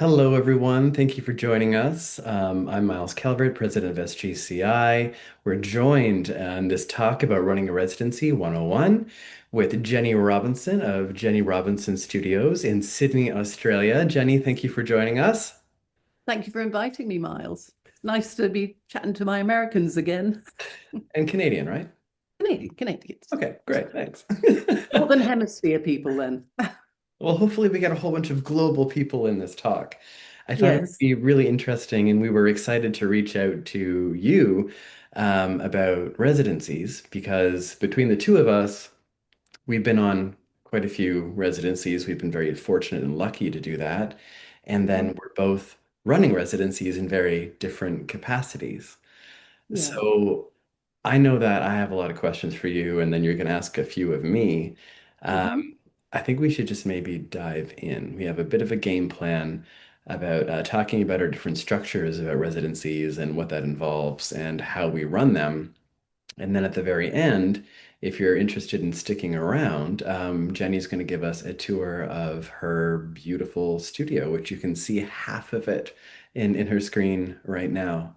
Hello, everyone. Thank you for joining us. I'm Myles Calvert, president of SGCI. We're joined on this talk about running a residency 101 with Jenny Robinson of Jenny Robinson Studios in Sydney, Australia. Jenny, thank you for joining us. Thank you for inviting me, Miles. Nice to be chatting to my Americans again. And Canadian, right? Canadians. Okay, great. Thanks. Northern Hemisphere people then. Well, hopefully we get a whole bunch of global people in this talk. I thought it would Yes. be really interesting, and we were excited to reach out to you about residencies because between the two of us, we've been on quite a few residencies. We've been very fortunate and lucky to do that. And then Mhm. we're both running residencies in very different capacities. Yeah. So I know that I have a lot of questions for you, and then you're going to ask a few of me. Um, hmm I think we should just maybe dive in. We have a bit of a game plan about talking about our different structures about residencies and what that involves and how we run them. And then at the very end, if you're interested in sticking around, Jenny's going to give us a tour of her beautiful studio, which you can see half of it in her screen right now.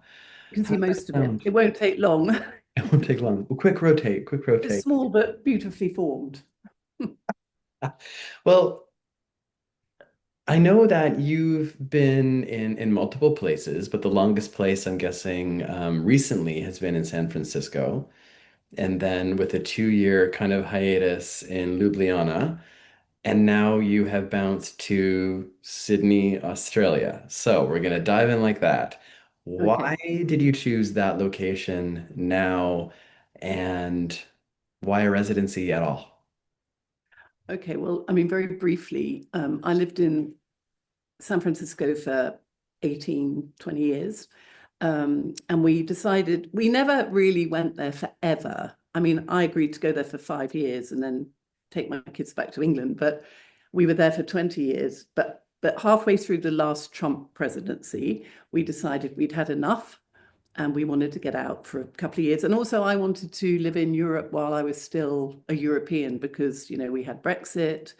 You can How see does that most of it. sound? It won't take long. It won't take long. Quick rotate, quick It's rotate. small but beautifully formed. Well, I know that you've been in multiple places, but the longest place I'm guessing recently has been in San Francisco, and then with a 2 year kind of hiatus in Ljubljana, and now you have bounced to Sydney, Australia. So we're gonna dive in like that. Why Okay. did you choose that location now, and why a residency at all? Okay. Well, I mean, very briefly, I lived in San Francisco for 18, 20 years. And we decided we never really went there forever. I mean, I agreed to go there for 5 years and then take my kids back to England, but we were there for 20 years. But halfway through the last Trump presidency, we decided we'd had enough and we wanted to get out for a couple of years. And also I wanted to live in Europe while I was still a European because, we had Brexit.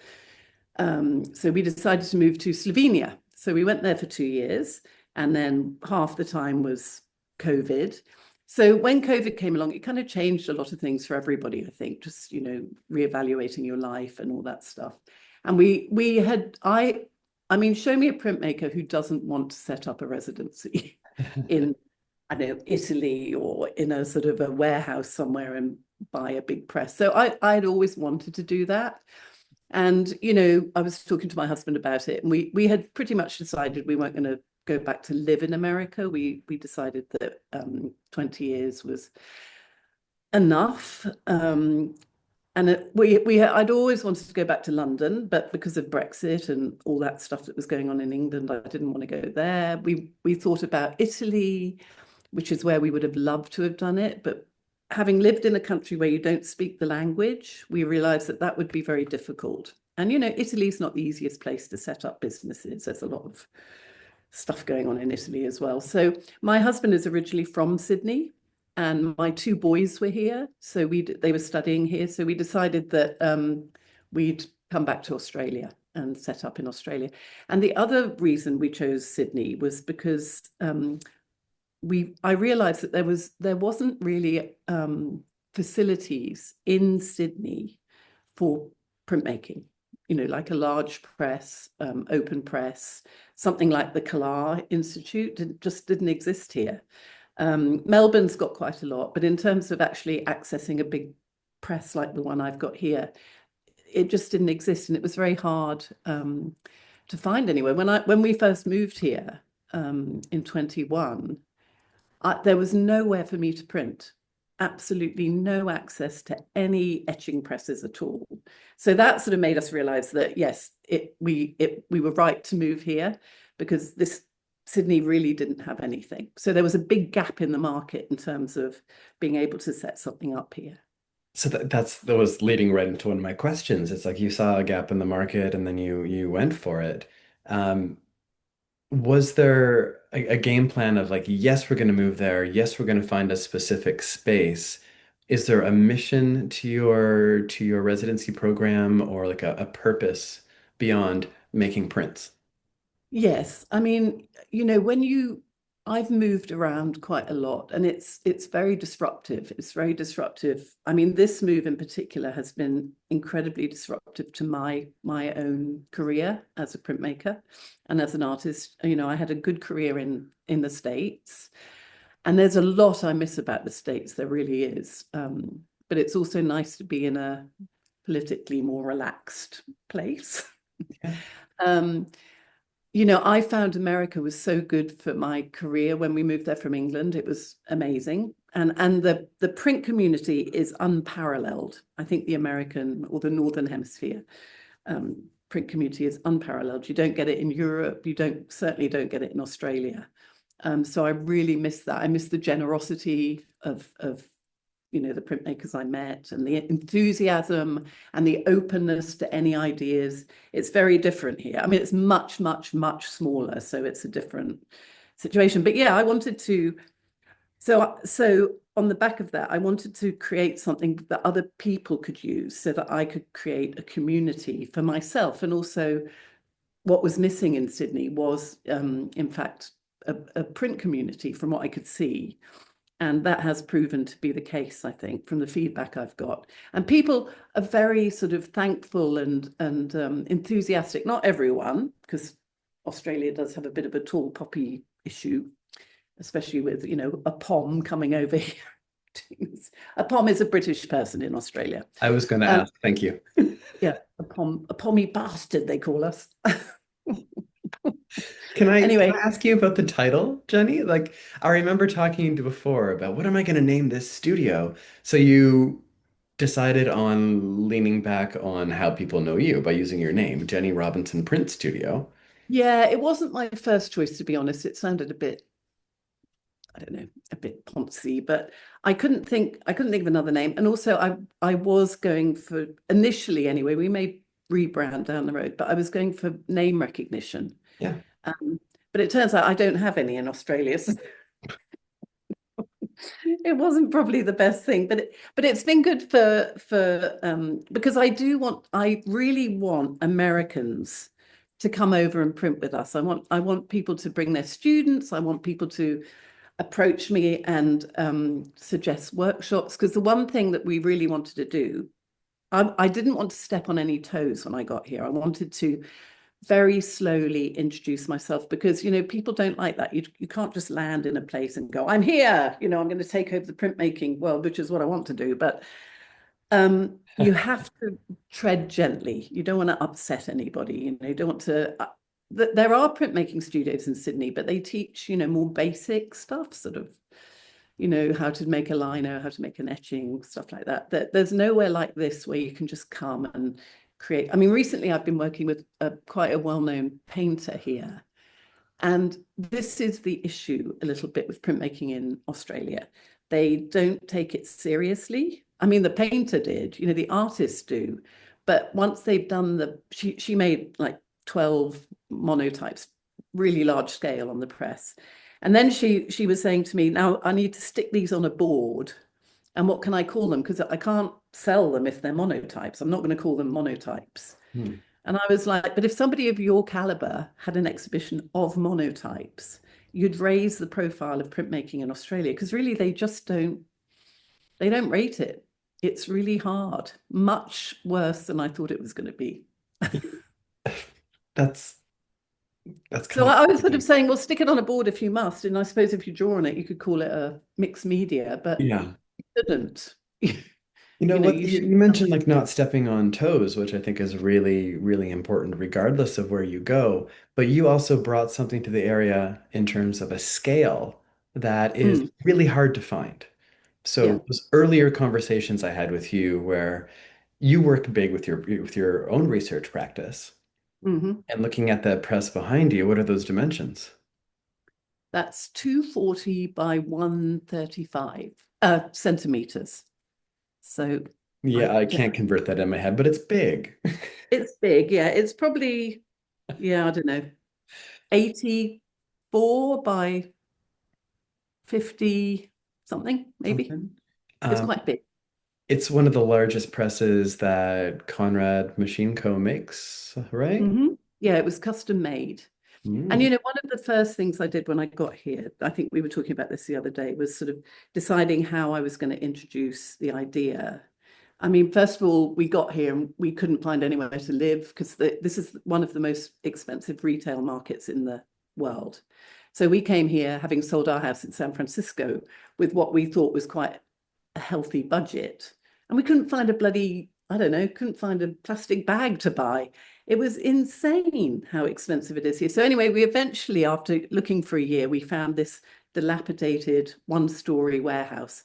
So we decided to move to Slovenia. So we went there for 2 years, and then half the time was COVID. So when COVID came along, it kind of changed a lot of things for everybody, I think, just, reevaluating your life and all that stuff. And we had I mean, show me a printmaker who doesn't want to set up a residency in, I don't know, Italy or in a sort of a warehouse somewhere and buy a big press. So I'd always wanted to do that. And, I was talking to my husband about it, and we had pretty much decided we weren't going to go back to live in America. We decided that 20 years was enough. And I'd always wanted to go back to London, but because of Brexit and all that stuff that was going on in England, I didn't want to go there. We thought about Italy, which is where we would have loved to have done it, but having lived in a country where you don't speak the language, we realized that that would be very difficult. And Italy's not the easiest place to set up businesses. There's a lot of stuff going on in Italy as well. So my husband is originally from Sydney, and my two boys were here, so they were studying here. So we decided that we'd come back to Australia and set up in Australia. And the other reason we chose Sydney was because I realized that there wasn't really facilities in Sydney for printmaking, like a large press, open press, something like the Kalar Institute just didn't exist here. Melbourne's got quite a lot, but in terms of actually accessing a big press like the one I've got here, it just didn't exist, and it was very hard to find anywhere. When we first moved here in 21, there was nowhere for me to print, absolutely no access to any etching presses at all. So that sort of made us realize that yes, we were right to move here because this Sydney really didn't have anything. So there was a big gap in the market in terms of being able to set something up here. So that was leading right into one of my questions. It's like you saw a gap in the market and then you went for it. Um, Was there a game plan of like, yes, we're going to move there. Yes, we're going to find a specific space. Is there a mission to your residency program or like a purpose beyond making prints? Yes, I mean, when I've moved around quite a lot, and it's very disruptive. It's very disruptive. I mean, this move in particular has been incredibly disruptive to my own career as a printmaker and as an artist. I had a good career in the States, and there's a lot I miss about the States. There really is. But it's also nice to be in a politically more relaxed place. Yeah. Um, I found America was so good for my career when we moved there from England. It was amazing. And the print community is unparalleled. I think the American or the Northern Hemisphere print community is unparalleled. You don't get it in Europe. You certainly don't get it in Australia. So I really miss that. I miss the generosity of the printmakers I met, and the enthusiasm and the openness to any ideas. It's very different here. I mean, it's much, much, much smaller, so it's a different situation. But yeah, I wanted to. So on the back of that, I wanted to create something that other people could use, so that I could create a community for myself. And also, what was missing in Sydney was, in fact, a print community, from what I could see. And that has proven to be the case, I think, from the feedback I've got. And people are very sort of thankful and enthusiastic. Not everyone, because Australia does have a bit of a tall poppy issue, especially with, a POM coming over here. A POM is a British person in Australia. I was going to Um, ask, thank you. yeah, a pommy bastard, they call us. Can Anyway, I ask you about the title, Jenny? Like, I remember talking to you before about what am I going to name this studio? So you decided on leaning back on how people know you by using your name, Jenny Robinson Print Studio. yeah, it wasn't my first choice, to be honest. It sounded a bit, I don't know, a bit poncy, but I couldn't think of another name. And also I was going for, initially anyway, we may rebrand down the road, but I was going for name recognition. Yeah. Um, but it turns out I don't have any in Australia. So it wasn't probably the best thing, but it's been good for because I really want Americans to come over and print with us. I want people to bring their students. I want people to approach me and suggest workshops, because the one thing that we really wanted to do, I didn't want to step on any toes when I got here. I wanted to very slowly introduce myself, because people don't like that. You can't just land in a place and go, I'm here, I'm going to take over the printmaking world, which is what I want to do. But you have to tread gently. You don't want to upset anybody. You don't want to. There are printmaking studios in Sydney, but they teach more basic stuff, sort of how to make a liner, how to make an etching, stuff like that. There's nowhere like this where you can just come and create. I mean, recently I've been working with quite a well-known painter here, and this is the issue a little bit with printmaking in Australia. They don't take it seriously. I mean, the painter did, the artists do, but once they've done she made like 12 monotypes, really large scale on the press. And then she was saying to me, now I need to stick these on a board. And what can I call them? Because I can't sell them if they're monotypes. I'm not going to call them monotypes. Hmm. And I was like, but if somebody of your caliber had an exhibition of monotypes, you'd raise the profile of printmaking in Australia, because really they don't rate it. It's really hard, much worse than I thought it was going to be. That's that's So kind of I was sort of interesting. saying, well, stick it on a board if you must. And I suppose if you draw on it, you could call it a mixed media, but Yeah. you shouldn't. You know what, You you, should. you mentioned like not stepping on toes, which I think is really, really important regardless of where you go. But you also brought something to the area in terms of a scale that is Mm, really hard to find. yeah. So those earlier conversations I had with you where you work big with your own research practice Hmm. and looking at that press behind you, what are those dimensions? That's 240 by 135 centimeters. So I Yeah, I yeah, can't convert that in my head, but it's big. it's big. Yeah, it's probably, yeah, I don't know, 84 by 50 something, maybe. Something. It's Um, quite big. it's one of the largest presses that Conrad Machine Co. makes, right? Hmm. Yeah, it was custom made. And Mm. one of the first things I did when I got here, I think we were talking about this the other day, was sort of deciding how I was going to introduce the idea. I mean, first of all, we got here and we couldn't find anywhere to live because this is one of the most expensive retail markets in the world. So we came here having sold our house in San Francisco with what we thought was quite a healthy budget. And we couldn't find a bloody, I don't know, couldn't find a plastic bag to buy. It was insane how expensive it is here. So anyway, we eventually, after looking for a year, we found this dilapidated one-story warehouse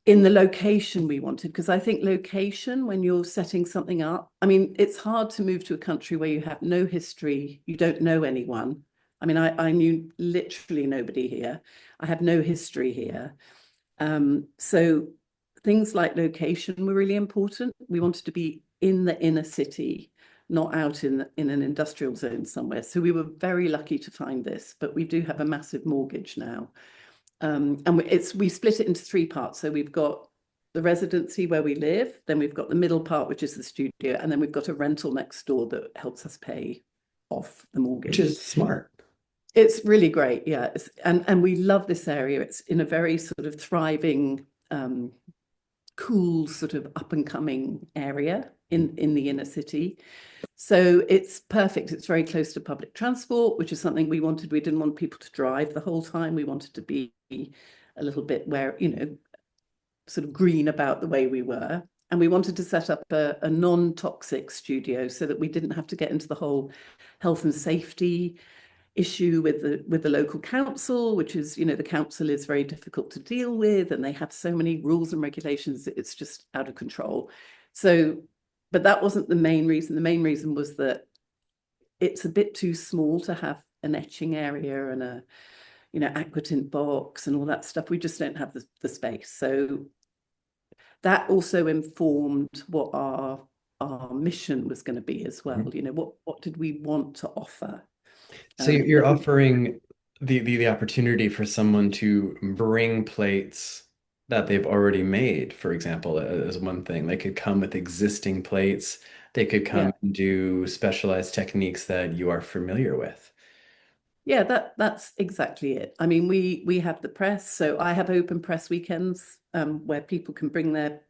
in the location we wanted, because I think location, when you're setting something up, I mean, it's hard to move to a country where you have no history, you don't know anyone. I mean, I knew literally nobody here. I have no history here. So things like location were really important. We wanted to be in the inner city, not out in an industrial zone somewhere. So we were very lucky to find this, but we do have a massive mortgage now. And we split it into three parts. So we've got the residency where we live, then we've got the middle part, which is the studio, and then we've got a rental next door that helps us pay off the Which mortgage. is smart. It's really great, yeah. And we love this area. It's in a very sort of thriving, cool, sort of up and coming area in the inner city. So it's perfect. It's very close to public transport, which is something we wanted. We didn't want people to drive the whole time. We wanted to be a little bit where, sort of green about the way we were. And we wanted to set up a non-toxic studio so that we didn't have to get into the whole health and safety issue with the local council, which is, the council is very difficult to deal with, and they have so many rules and regulations, it's just out of control. So, but that wasn't the main reason. The main reason was that it's a bit too small to have an etching area and a, aquatint box and all that stuff. We just don't have the space. So that also informed what our mission was going to be as well. Mhm. What did we want to offer? So you're That we offering the opportunity for someone to bring plates that they've already made, for example, as one thing. They could come with existing plates. They could Yeah, come and do specialized techniques that you are familiar with. yeah, that's exactly it. I mean, we have the press, so I have open press weekends where people can bring their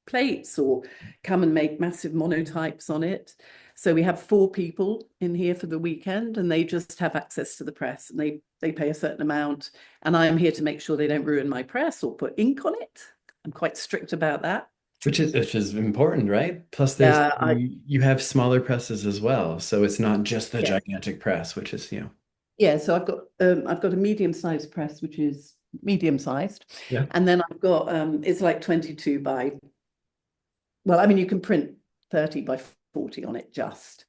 plates or come and make massive monotypes on it. So we have 4 people in here for the weekend, and they just have access to the press, and they pay a certain amount, and I am here to make sure they don't ruin my press or put ink on it. I'm quite strict about that. Which is important, right? Plus, there's Yeah, you have smaller presses as well, so it's not just the yeah, gigantic press, which is, yeah. So I've got a medium-sized press, which is medium-sized, yeah, and then I've got it's like 22 by, well, I mean, you can print 30 by 40 on it just.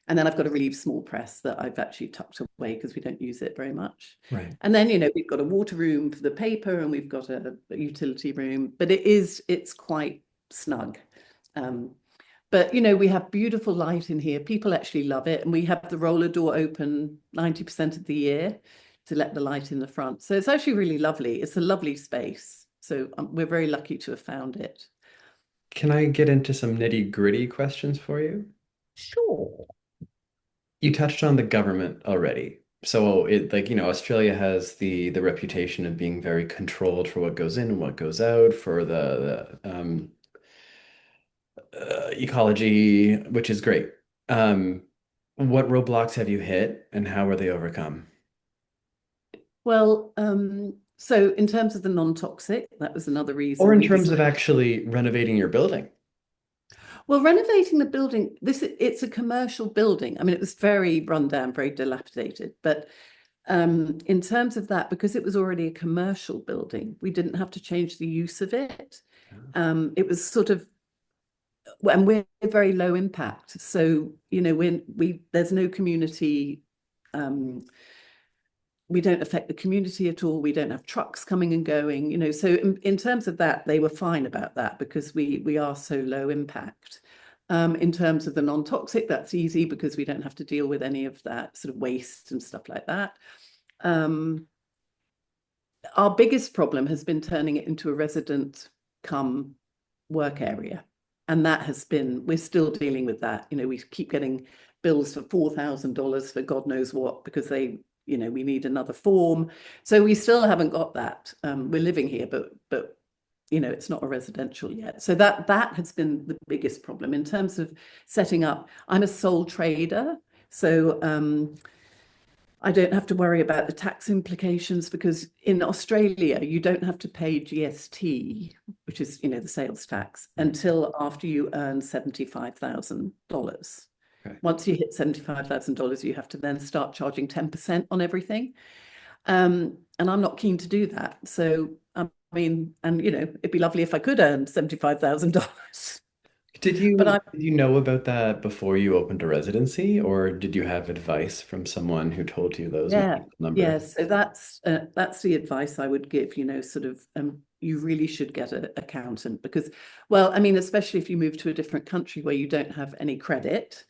And then I've got a really small press that I've actually tucked away because we don't use it very much. right. And then, we've got a water room for the paper, and we've got a utility room, but it's quite snug. Um, but, we have beautiful light in here. People actually love it. And we have the roller door open 90% of the year to let the light in the front. So it's actually really lovely. It's a lovely space. So we're very lucky to have found it. Can I get into some nitty-gritty questions for you? Sure. You touched on the government already. So Australia has the reputation of being very controlled for what goes in and what goes out, for the ecology, which is great. Um, what roadblocks have you hit and how were they overcome? Well, so in terms of the non-toxic, that was another Or reason in we terms of decided. actually renovating your building? Well, renovating the building, it's a commercial building. I mean, it was very run down, very dilapidated. But in terms of that, because it was already a commercial building, we didn't have to change the use of it. It was sort of, and we're very low impact. So, when there's no community, um, we don't affect the community at all. We don't have trucks coming and going, So in terms of that, they were fine about that because we are so low impact. In terms of the non-toxic, that's easy because we don't have to deal with any of that sort of waste and stuff like that. Our biggest problem has been turning it into a resident come work area. And that has been, we're still dealing with that. We keep getting bills for $4,000 for God knows what because we need another form. So we still haven't got that. We're living here, but it's not a residential yet. So that has been the biggest problem in terms of setting up. I'm a sole trader, so I don't have to worry about the tax implications because in Australia, you don't have to pay GST, which is, the sales tax, until after you earn $75,000. Okay. Once you hit $75,000, you have to then start charging 10% on everything. And I'm not keen to do that. So, I mean, and, it'd be lovely if I could earn $75,000. Did But you did you know about that before you opened a residency, or did you have advice from someone who told you those Yeah, numbers? yeah. So that's the advice I would give, sort of you really should get an accountant because, well, I mean, especially if you move to a different country where you don't have any credit.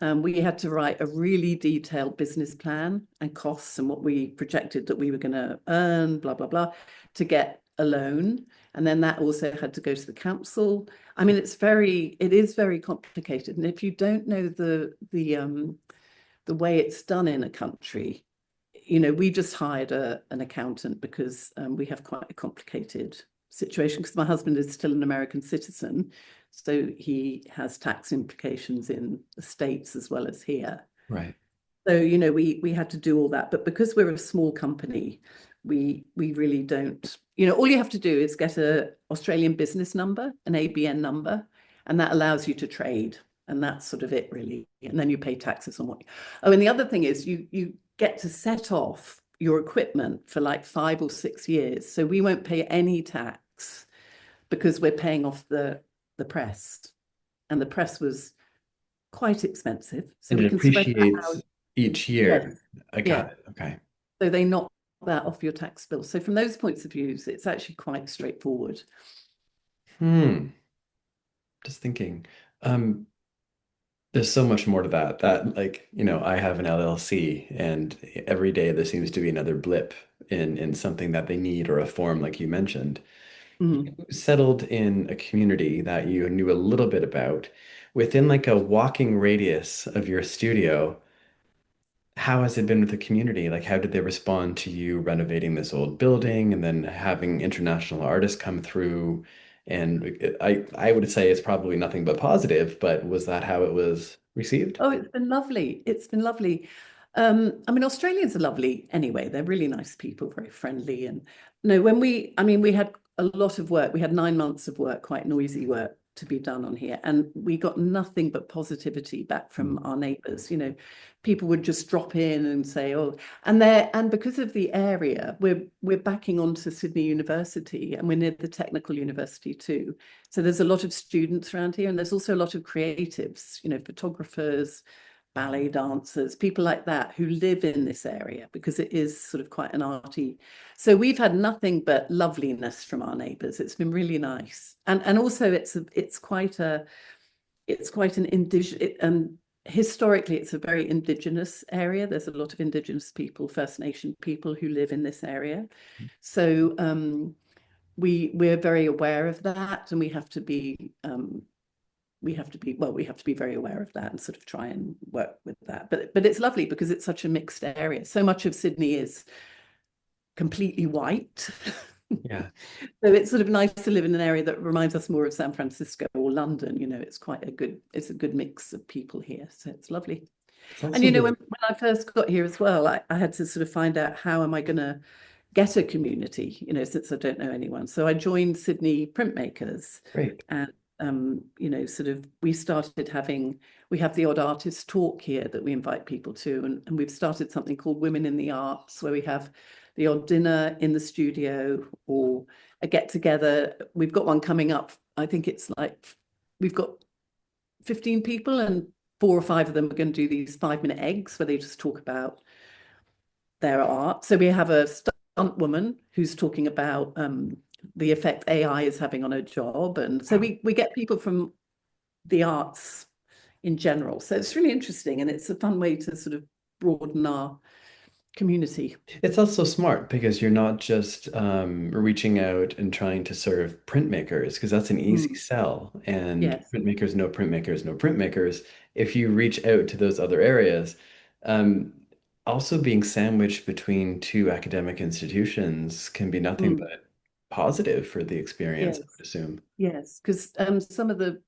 We had to write a really detailed business plan and costs and what we projected that we were going to earn, blah, blah, blah, to get a loan. And then that also had to go to the council. I mean, it is very complicated. And if you don't know the way it's done in a country, we just hired an accountant because we have quite a complicated situation because my husband is still an American citizen. So he has tax implications in the States as well as here. Right. So, we had to do all that. But because we're a small company, we really don't, all you have to do is get a Australian business number, an ABN number, and that allows you to trade. And that's sort of it, really. And then you pay taxes on what. Oh, and the other thing is you get to set off your equipment for like 5 or 6 years. So we won't pay any tax because we're paying off the press. And the press was quite expensive. So And we it can spread that out. appreciates each Yes. year. I Yeah. got it. Okay. So they knock that off your tax bill. So from those points of views, it's actually quite straightforward. Hmm. Just thinking. Um, there's so much more to that. That like, I have an LLC and every day there seems to be another blip in something that they need or a form like you mentioned. You Mhm. settled in a community that you knew a little bit about within like a walking radius of your studio. How has it been with the community? Like, how did they respond to you renovating this old building and then having international artists come through? And I would say it's probably nothing but positive, but was that how it was received? Oh, it's been lovely. It's been lovely. I mean, Australians are lovely anyway. They're really nice people, very friendly. And no, I mean, we had a lot of work. We had 9 months of work, quite noisy work to be done on here. And we got nothing but positivity back from our neighbours. People would just drop in and say, oh, and because of the area, we're backing onto Sydney University and we're near the Technical University too. So there's a lot of students around here, and there's also a lot of creatives, photographers, ballet dancers, people like that who live in this area because it is sort of quite an arty. So we've had nothing but loveliness from our neighbours. It's been really nice, and also it's quite an indigenous. Historically, it's a very indigenous area. There's a lot of indigenous people, First Nation people who live in this area. So we're very aware of that, and we have to be very aware of that and sort of try and work with that. But it's lovely because it's such a mixed area. So much of Sydney is completely white. Yeah. So it's sort of nice to live in an area that reminds us more of San Francisco or London. It's a good mix of people here. So it's lovely. It's And also when really, I first got here as well, I had to sort of find out how am I going to get a community, since I don't know anyone. So I joined Sydney Printmakers, great. and sort of we have the odd artist talk here that we invite people to, and we've started something called Women in the Arts, where we have the odd dinner in the studio or a get together. We've got one coming up. I think it's like we've got 15 people and 4 or 5 of them are going to do these 5-minute eggs where they just talk about their art. So we have a stunt woman who's talking about the effect AI is having on her job. And so Wow. we get people from the arts in general. So it's really interesting, and it's a fun way to sort of broaden our community. It's also smart because you're not just reaching out and trying to serve printmakers, because that's an easy Mm, sell. And yes. printmakers know printmakers know printmakers. If you reach out to those other areas, um, also being sandwiched between two academic institutions can be nothing Mm, but positive for the experience, I yes. would assume. Yes. Because some of the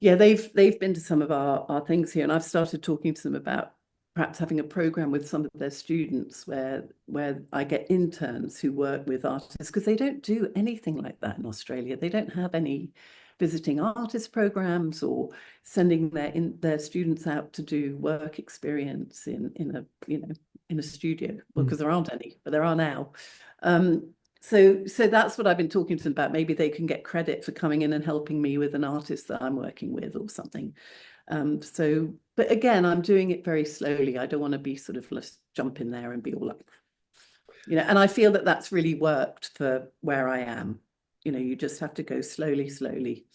yeah, they've been to some of our things here, and I've started talking to them about perhaps having a program with some of their students where I get interns who work with artists, because they don't do anything like that in Australia. They don't have any visiting artist programs or sending their students out to do work experience in a in a studio. Well, Mm. because there aren't any, but there are now. Um, so that's what I've been talking to them about. Maybe they can get credit for coming in and helping me with an artist that I'm working with or something. But again, I'm doing it very slowly. I don't want to be sort of let's jump in there and be all like, and I feel that that's really worked for where I am. You just have to go slowly, slowly,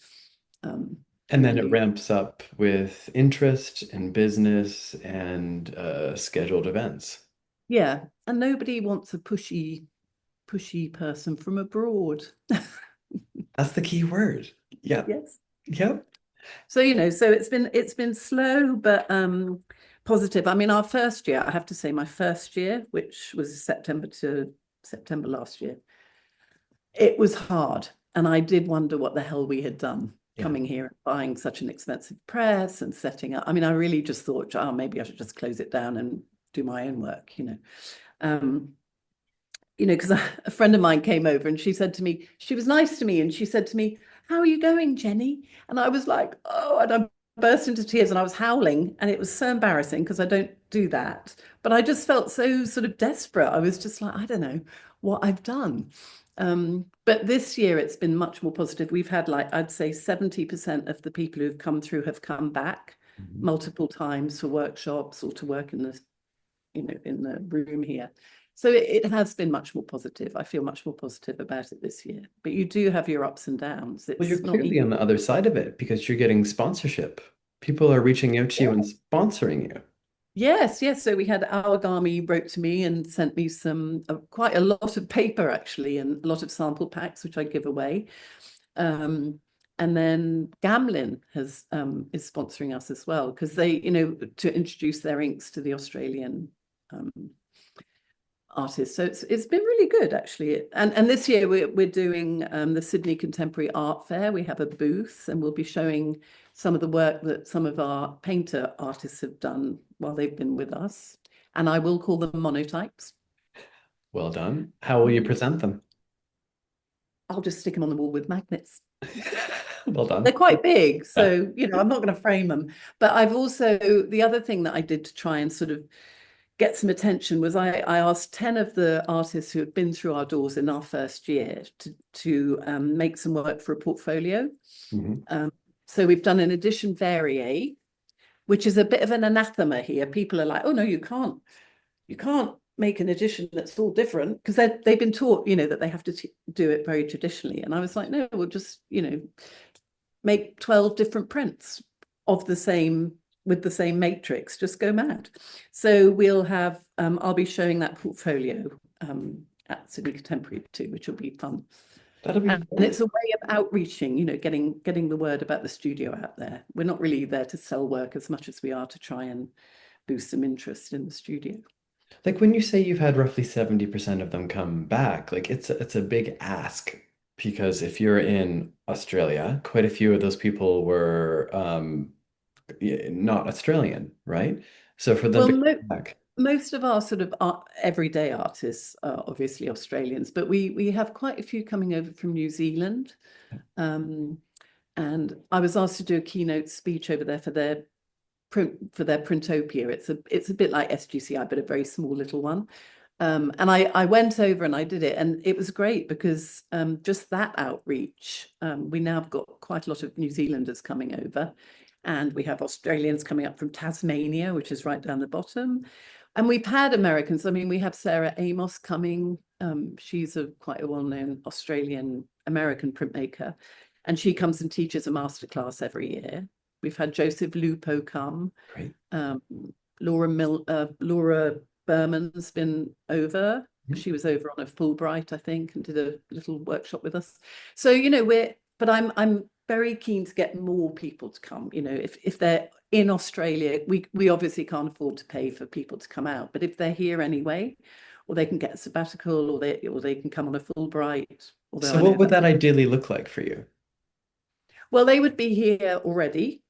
And and then then it ramps up with interest and business and scheduled events. yeah. And nobody wants a pushy person from abroad. That's the key word. Yeah. Yes. Yep. So so it's been slow but positive. I mean, our first year, I have to say, my first year, which was September to September last year, it was hard, and I did wonder what the hell we had done Yeah. coming here and buying such an expensive press and setting up. I mean, I really just thought, oh, maybe I should just close it down and do my own work. Um, because a friend of mine came over and she said to me, she was nice to me, and she said to me, "How are you going, Jenny?" And I was like, "Oh," and I burst into tears and I was howling, and it was so embarrassing because I don't do that. But I just felt so sort of desperate. I was just like, I don't know what I've done. But this year it's been much more positive. We've had, like, I'd say 70% of the people who've come through have come back Mhm. multiple times for workshops or to work in the room here. So it has been much more positive. I feel much more positive about it this year. But you do have your ups and downs. Well, you're It's not clearly easy. on the other side of it because you're getting sponsorship. People are reaching out to you and Yeah. sponsoring you. Yes, yes. So we had Awagami wrote to me and sent me some quite a lot of paper actually, and a lot of sample packs which I give away. Um, and then Gamlin is sponsoring us as well because they, to introduce their inks to the Australian um, artists. So it's been really good actually. And this year we're doing the Sydney Contemporary Art Fair. We have a booth and we'll be showing some of the work that some of our painter artists have done while they've been with us. And I will call them monotypes. Well done. How will you present them? I'll just stick them on the wall with magnets. Well They're done. quite big, Yeah. so I'm not going to frame them. But I've also, the other thing that I did to try and sort of get some attention was I asked 10 of the artists who have been through our doors in our first year to make some work for a portfolio. Mhm. Um, so we've done an edition varie, which is a bit of an anathema here. People are like, oh no, you can't make an edition that's all different, because they've been taught, that they have to do it very traditionally. And I was like, no, we'll just, make 12 different prints of the same with the same matrix, just go mad. So we'll have I'll be showing that portfolio at Sydney Contemporary too, which will be fun. That'll be And fun. it's a way of outreaching, getting the word about the studio out there. We're not really there to sell work as much as we are to try and boost some interest in the studio. Like when you say you've had roughly 70% of them come back, like it's a big ask because if you're in Australia, quite a few of those people were not Australian, right? So for them Well, to come back. most of our sort of everyday artists are obviously Australians, but we have quite a few coming over from New Zealand. Um, and I was asked to do a keynote speech over there for their Printopia. It's a bit like SGCI, but a very small little one. And I went over and I did it, and it was great because just that outreach. We now have got quite a lot of New Zealanders coming over, and we have Australians coming up from Tasmania, which is right down the bottom. And we've had Americans. I mean, we have Sarah Amos coming. She's quite a well-known Australian American printmaker, and she comes and teaches a masterclass every year. We've had Joseph Lupo come. Great. Um, Laura Berman's been over. Mhm. She was over on a Fulbright, I think, and did a little workshop with us. So, but I'm very keen to get more people to come. If they're in Australia, we obviously can't afford to pay for people to come out, but if they're here anyway, or they can get a sabbatical, or they can come on a Fulbright, although So I what know would that. that ideally look like for you? Well, they would be here already.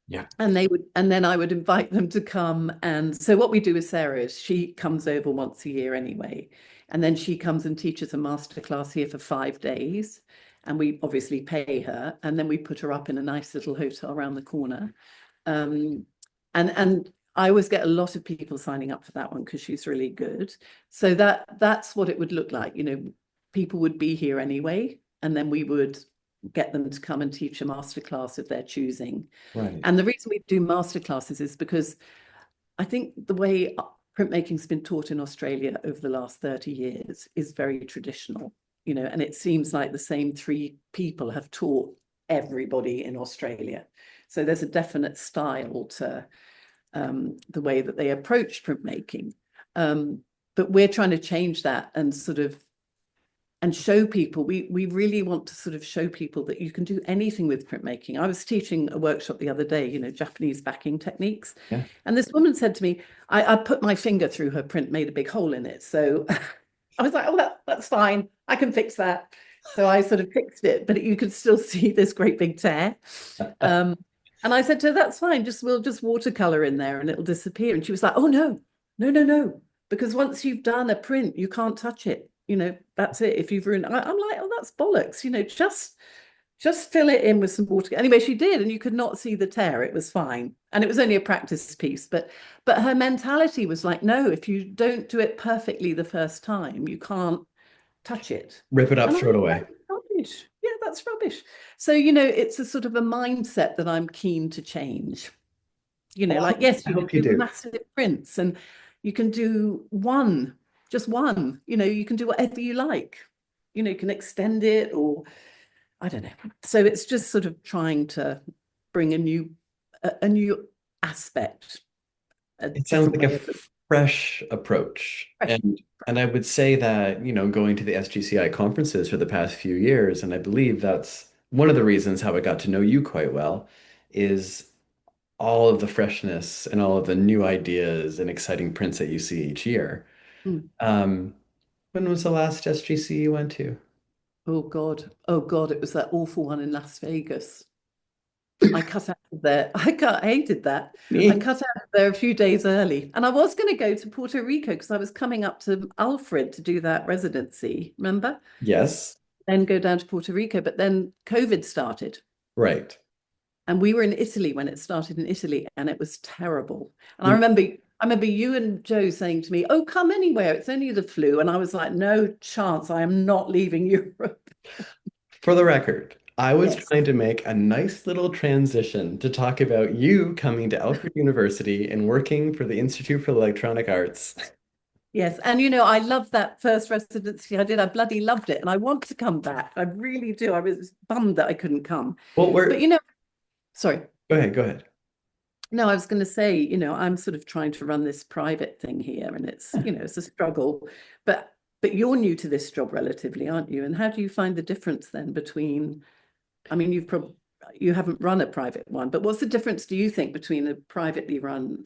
Yeah. And then I would invite them to come. And so what we do with Sarah is she comes over once a year anyway. And then she comes and teaches a masterclass here for 5 days. And we obviously pay her. And then we put her up in a nice little hotel around the corner. Um, and I always get a lot of people signing up for that one because she's really good. So that's what it would look like. People would be here anyway, and then we would get them to come and teach a masterclass of their choosing. Right. And the reason we do masterclasses is because I think the way printmaking's been taught in Australia over the last 30 years is very traditional, and it seems like the same three people have taught everybody in Australia. So there's a definite style to the way that they approach printmaking. But we're trying to change that and sort of and show people. We really want to sort of show people that you can do anything with printmaking. I was teaching a workshop the other day, Japanese backing techniques, Yeah. and this woman said to me, I put my finger through her print, made a big hole in it. So I was like, oh, that's fine. I can fix that. So I sort of fixed it, but you could still see this great big tear. Um, and I said to her, that's fine. We'll just watercolor in there and it'll disappear. And she was like, oh no, no, no, no. Because once you've done a print, you can't touch it. That's it. If you've ruined, I'm like, oh, that's bollocks. Just fill it in with some water. Anyway, she did, and you could not see the tear. It was fine, and it was only a practice piece. But her mentality was like, no, if you don't do it perfectly the first time, you can't touch it. Rip it up, And I'm throw it like, away. that's rubbish. Yeah, that's rubbish. So it's a sort of a mindset that I'm keen to change. Well, Like, yes, I you can hope you do do. massive prints and you can do just one, you can do whatever you like. You can extend it, or I don't know. So it's just sort of trying to bring a new aspect, a It sounds different like a way of fresh approach. fresh. And I would say that, going to the SGCI conferences for the past few years, and I believe that's one of the reasons how I got to know you quite well, is all of the freshness and all of the new ideas and exciting prints that you see each year. Mm. Um, when was the last SGC you went to? Oh God. Oh God, it was that awful one in Las Vegas. I cut out of there. I hated that. I Me? cut out of there a few days early. And I was going to go to Puerto Rico because I was coming up to Alfred to do that residency, remember? Yes. Then go down to Puerto Rico. But then COVID started. Right. And we were in Italy when it started in Italy, and it was terrible. And I Mm. remember I remember you and Joe saying to me, "Oh, come anywhere. It's only the flu." And I was like, "No chance. I am not leaving Europe." For the record, I was Yes. trying to make a nice little transition to talk about you coming to Alfred University and working for the Institute for Electronic Arts. Yes. And I love that first residency I did. I bloody loved it. And I want to come back. I really do. I was bummed that I couldn't come. Well, But sorry. go ahead, go ahead. No, I was going to say, I'm sort of trying to run this private thing here, and it's a struggle. But you're new to this job relatively, aren't you? And how do you find the difference then between, I mean, you haven't run a private one, but what's the difference, do you think, between a privately run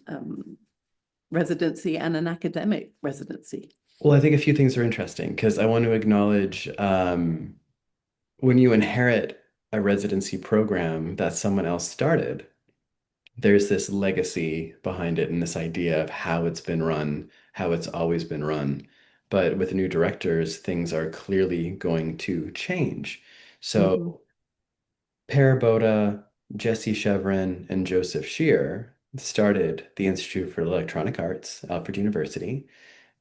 residency and an academic residency? Well, I think a few things are interesting because I want to acknowledge when you inherit a residency program that someone else started, there's this legacy behind it and this idea of how it's been run, how it's always been run. But with new directors, things are clearly going to change. Mhm. So Per Boda, Jesse Chevron, and Joseph Shear started the Institute for Electronic Arts, Alfred University,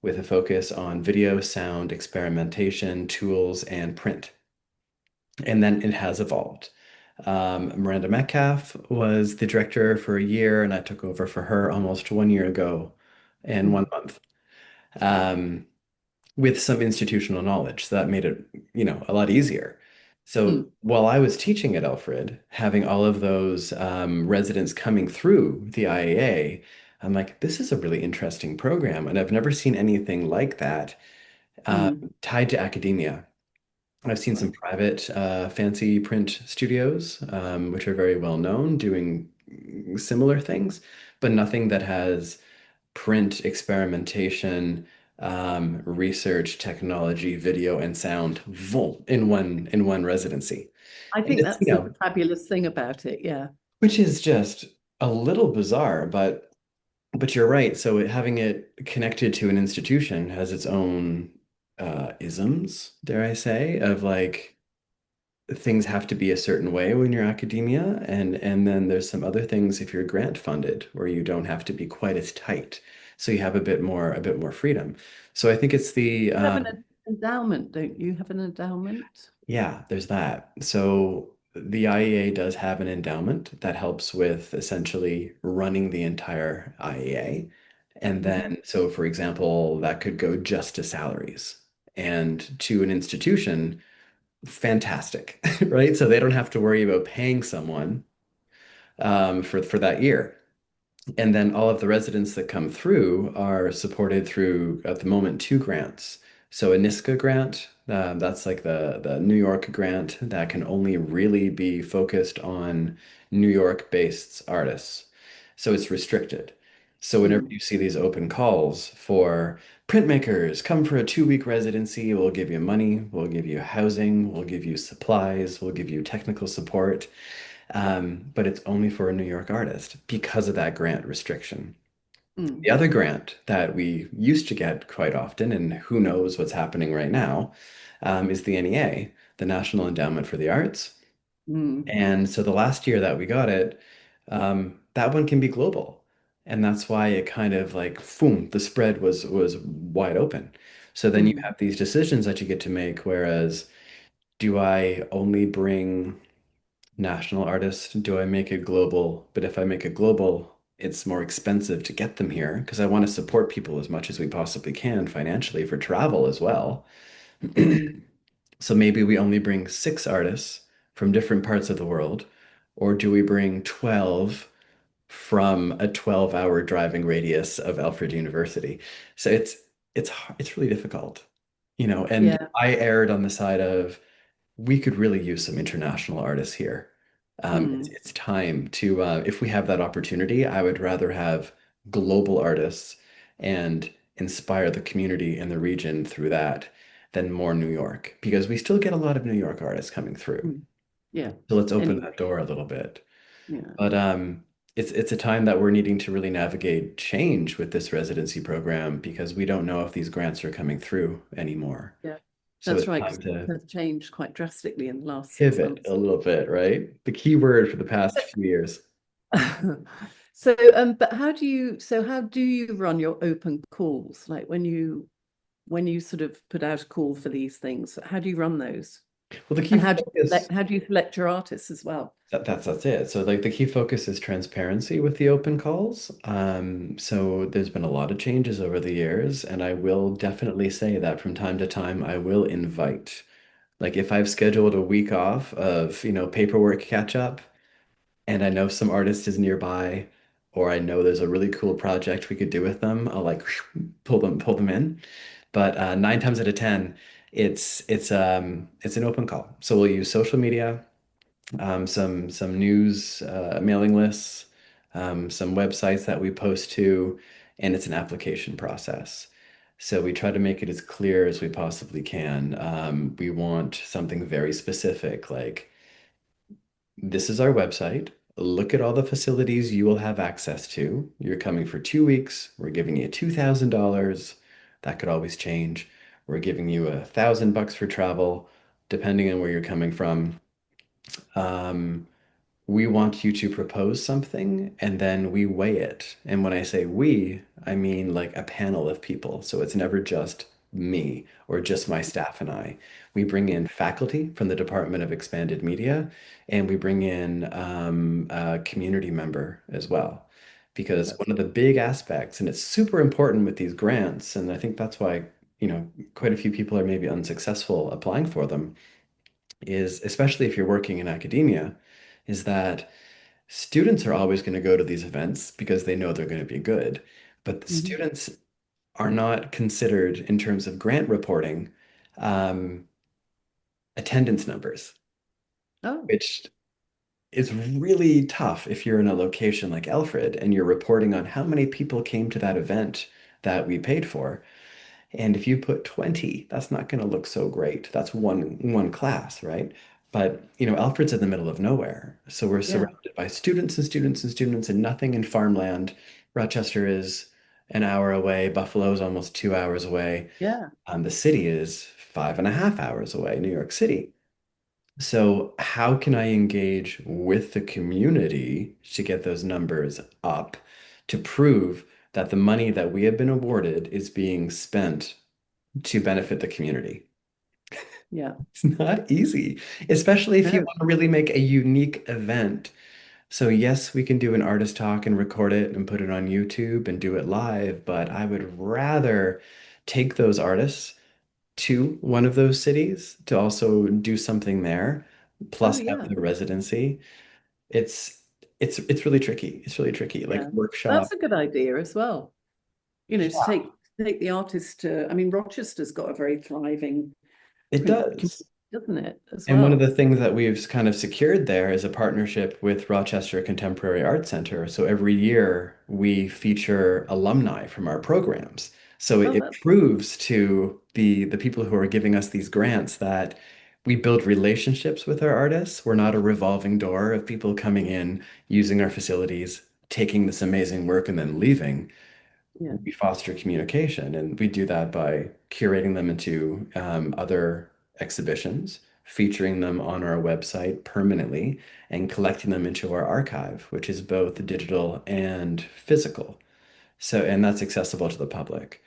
with a focus on video, sound, experimentation, tools, and print. And then it has evolved. Miranda Metcalf was the director for a year, and I took over for her almost 1 year ago and one Mm. month, um, with some institutional knowledge. So that made it, a lot easier. So Mm. while I was teaching at Alfred, having all of those residents coming through the IAA, I'm like, this is a really interesting program, and I've never seen anything like that Mm, tied to academia. I've seen some right. private fancy print studios, which are very well known, doing similar things, but nothing that has print experimentation, research, technology, video, and sound in one residency. I And think it's, that's the fabulous thing about it. Yeah. which is just a little bizarre, but you're right. So having it connected to an institution has its own isms, dare I say, of like things have to be a certain way when you're academia, and then there's some other things if you're grant funded where you don't have to be quite as tight. So you have a bit more freedom. So I think it's the You have an endowment, don't you? Have an endowment? yeah, there's that. So the IEA does have an endowment that helps with essentially running the entire IEA. And Hmm. then, so for example, that could go just to salaries. And to an institution, fantastic, right? So they don't have to worry about paying someone for that year. And then all of the residents that come through are supported through, at the moment, two grants. So a NISCA grant, that's like the New York grant that can only really be focused on New York-based artists. So it's restricted. So whenever Mm, you see these open calls for printmakers, come for a 2 week residency, we'll give you money, we'll give you housing, we'll give you supplies, we'll give you technical support. But it's only for a New York artist because of that grant restriction. mm, The other grant that we used to get quite often, and who knows what's happening right now, is the NEA, the National Endowment for the Arts. mm, And so the last year that we got it, that one can be global. And that's why it kind of like, boom, the spread was wide open. So then you mm, have these decisions that you get to make, whereas do I only bring national artists? Do I make it global? But if I make it global, it's more expensive to get them here because I want to support people as much as we possibly can financially for travel as well. mm, So maybe we only bring 6 artists from different parts of the world, or do we bring 12 from a 12-hour driving radius of Alfred University? So it's really difficult, and yeah. I erred on the side of we could really use some international artists here. Mm, It's time to, if we have that opportunity, I would rather have global artists and inspire the community in the region through that than more New York, because we still get a lot of New York artists coming through. mm, yeah. So let's open Anyway, that door a little bit. yeah. But it's a time that we're needing to really navigate change with this residency program because we don't know if these grants are coming through anymore. Yeah. So That's it's right, time because to it has changed quite drastically in the last six pivot a months. little bit, right? The key word for the past few years. So, but how do you run your open calls? Like when you sort of put out a call for these things, how do you run those? Well, the key And focus how do you select your artists as well? that's it. So like the key focus is transparency with the open calls. So there's been a lot of changes over the years, and I will definitely say that from time to time I will invite. Like if I've scheduled a week off of, paperwork catch up, and I know some artist is nearby, or I know there's a really cool project we could do with them, I'll like pull them in. But 9 times out of 10, it's an open call. So we'll use social media, some news mailing lists, some websites that we post to, and it's an application process. So we try to make it as clear as we possibly can. We want something very specific, like this is our website. Look at all the facilities you will have access to. You're coming for 2 weeks. We're giving you $2,000. That could always change. We're giving you $1,000 for travel, depending on where you're coming from. Um, we want you to propose something and then we weigh it. And when I say we, I mean like a panel of people. So it's never just me or just my staff and I. We bring in faculty from the Department of Expanded Media and we bring in a community member as well. Because That's one of the big aspects, and it's super important with these grants, and I think that's why, quite a few people are maybe unsuccessful applying for them, is especially if you're working in academia, is that students are always going to go to these events because they know they're going to be good, but the Mhm. students are not considered in terms of grant reporting um, attendance numbers, Oh, which is really tough if you're in a location like Alfred and you're reporting on how many people came to that event that we paid for. And if you put 20, that's not going to look so great. That's one class, right? But, Alfred's in the middle of nowhere. So we're yeah, surrounded by students and students and students and nothing in farmland. Rochester is an hour away. Buffalo's almost 2 hours away. yeah, The city is 5.5 hours away, New York City. So how can I engage with the community to get those numbers up to prove that the money that we have been awarded is being spent to benefit the community? yeah. It's not easy, especially if you No. want to really make a unique event. So yes, we can do an artist talk and record it and put it on YouTube and do it live, but I would rather take those artists to one of those cities to also do something there, Oh, plus have yeah, the residency. It's it's really tricky. It's really tricky. Like yeah. workshop. That's a good idea as well. You know, to Yeah, take the artist to, I mean, Rochester's got a very thriving it print does. community, doesn't it, as And one of the well? things that we've kind of secured there is a partnership with Rochester Contemporary Art Center. So every year we feature alumni from our programs. So Oh, it that's proves to the people who are giving us these grants that we build relationships with our artists. We're not a revolving door of people coming in, using our facilities, taking this amazing work and then leaving. yeah, We foster communication, and we do that by curating them into other exhibitions, featuring them on our website permanently, and collecting them into our archive, which is both digital and physical. So, and that's accessible to the public.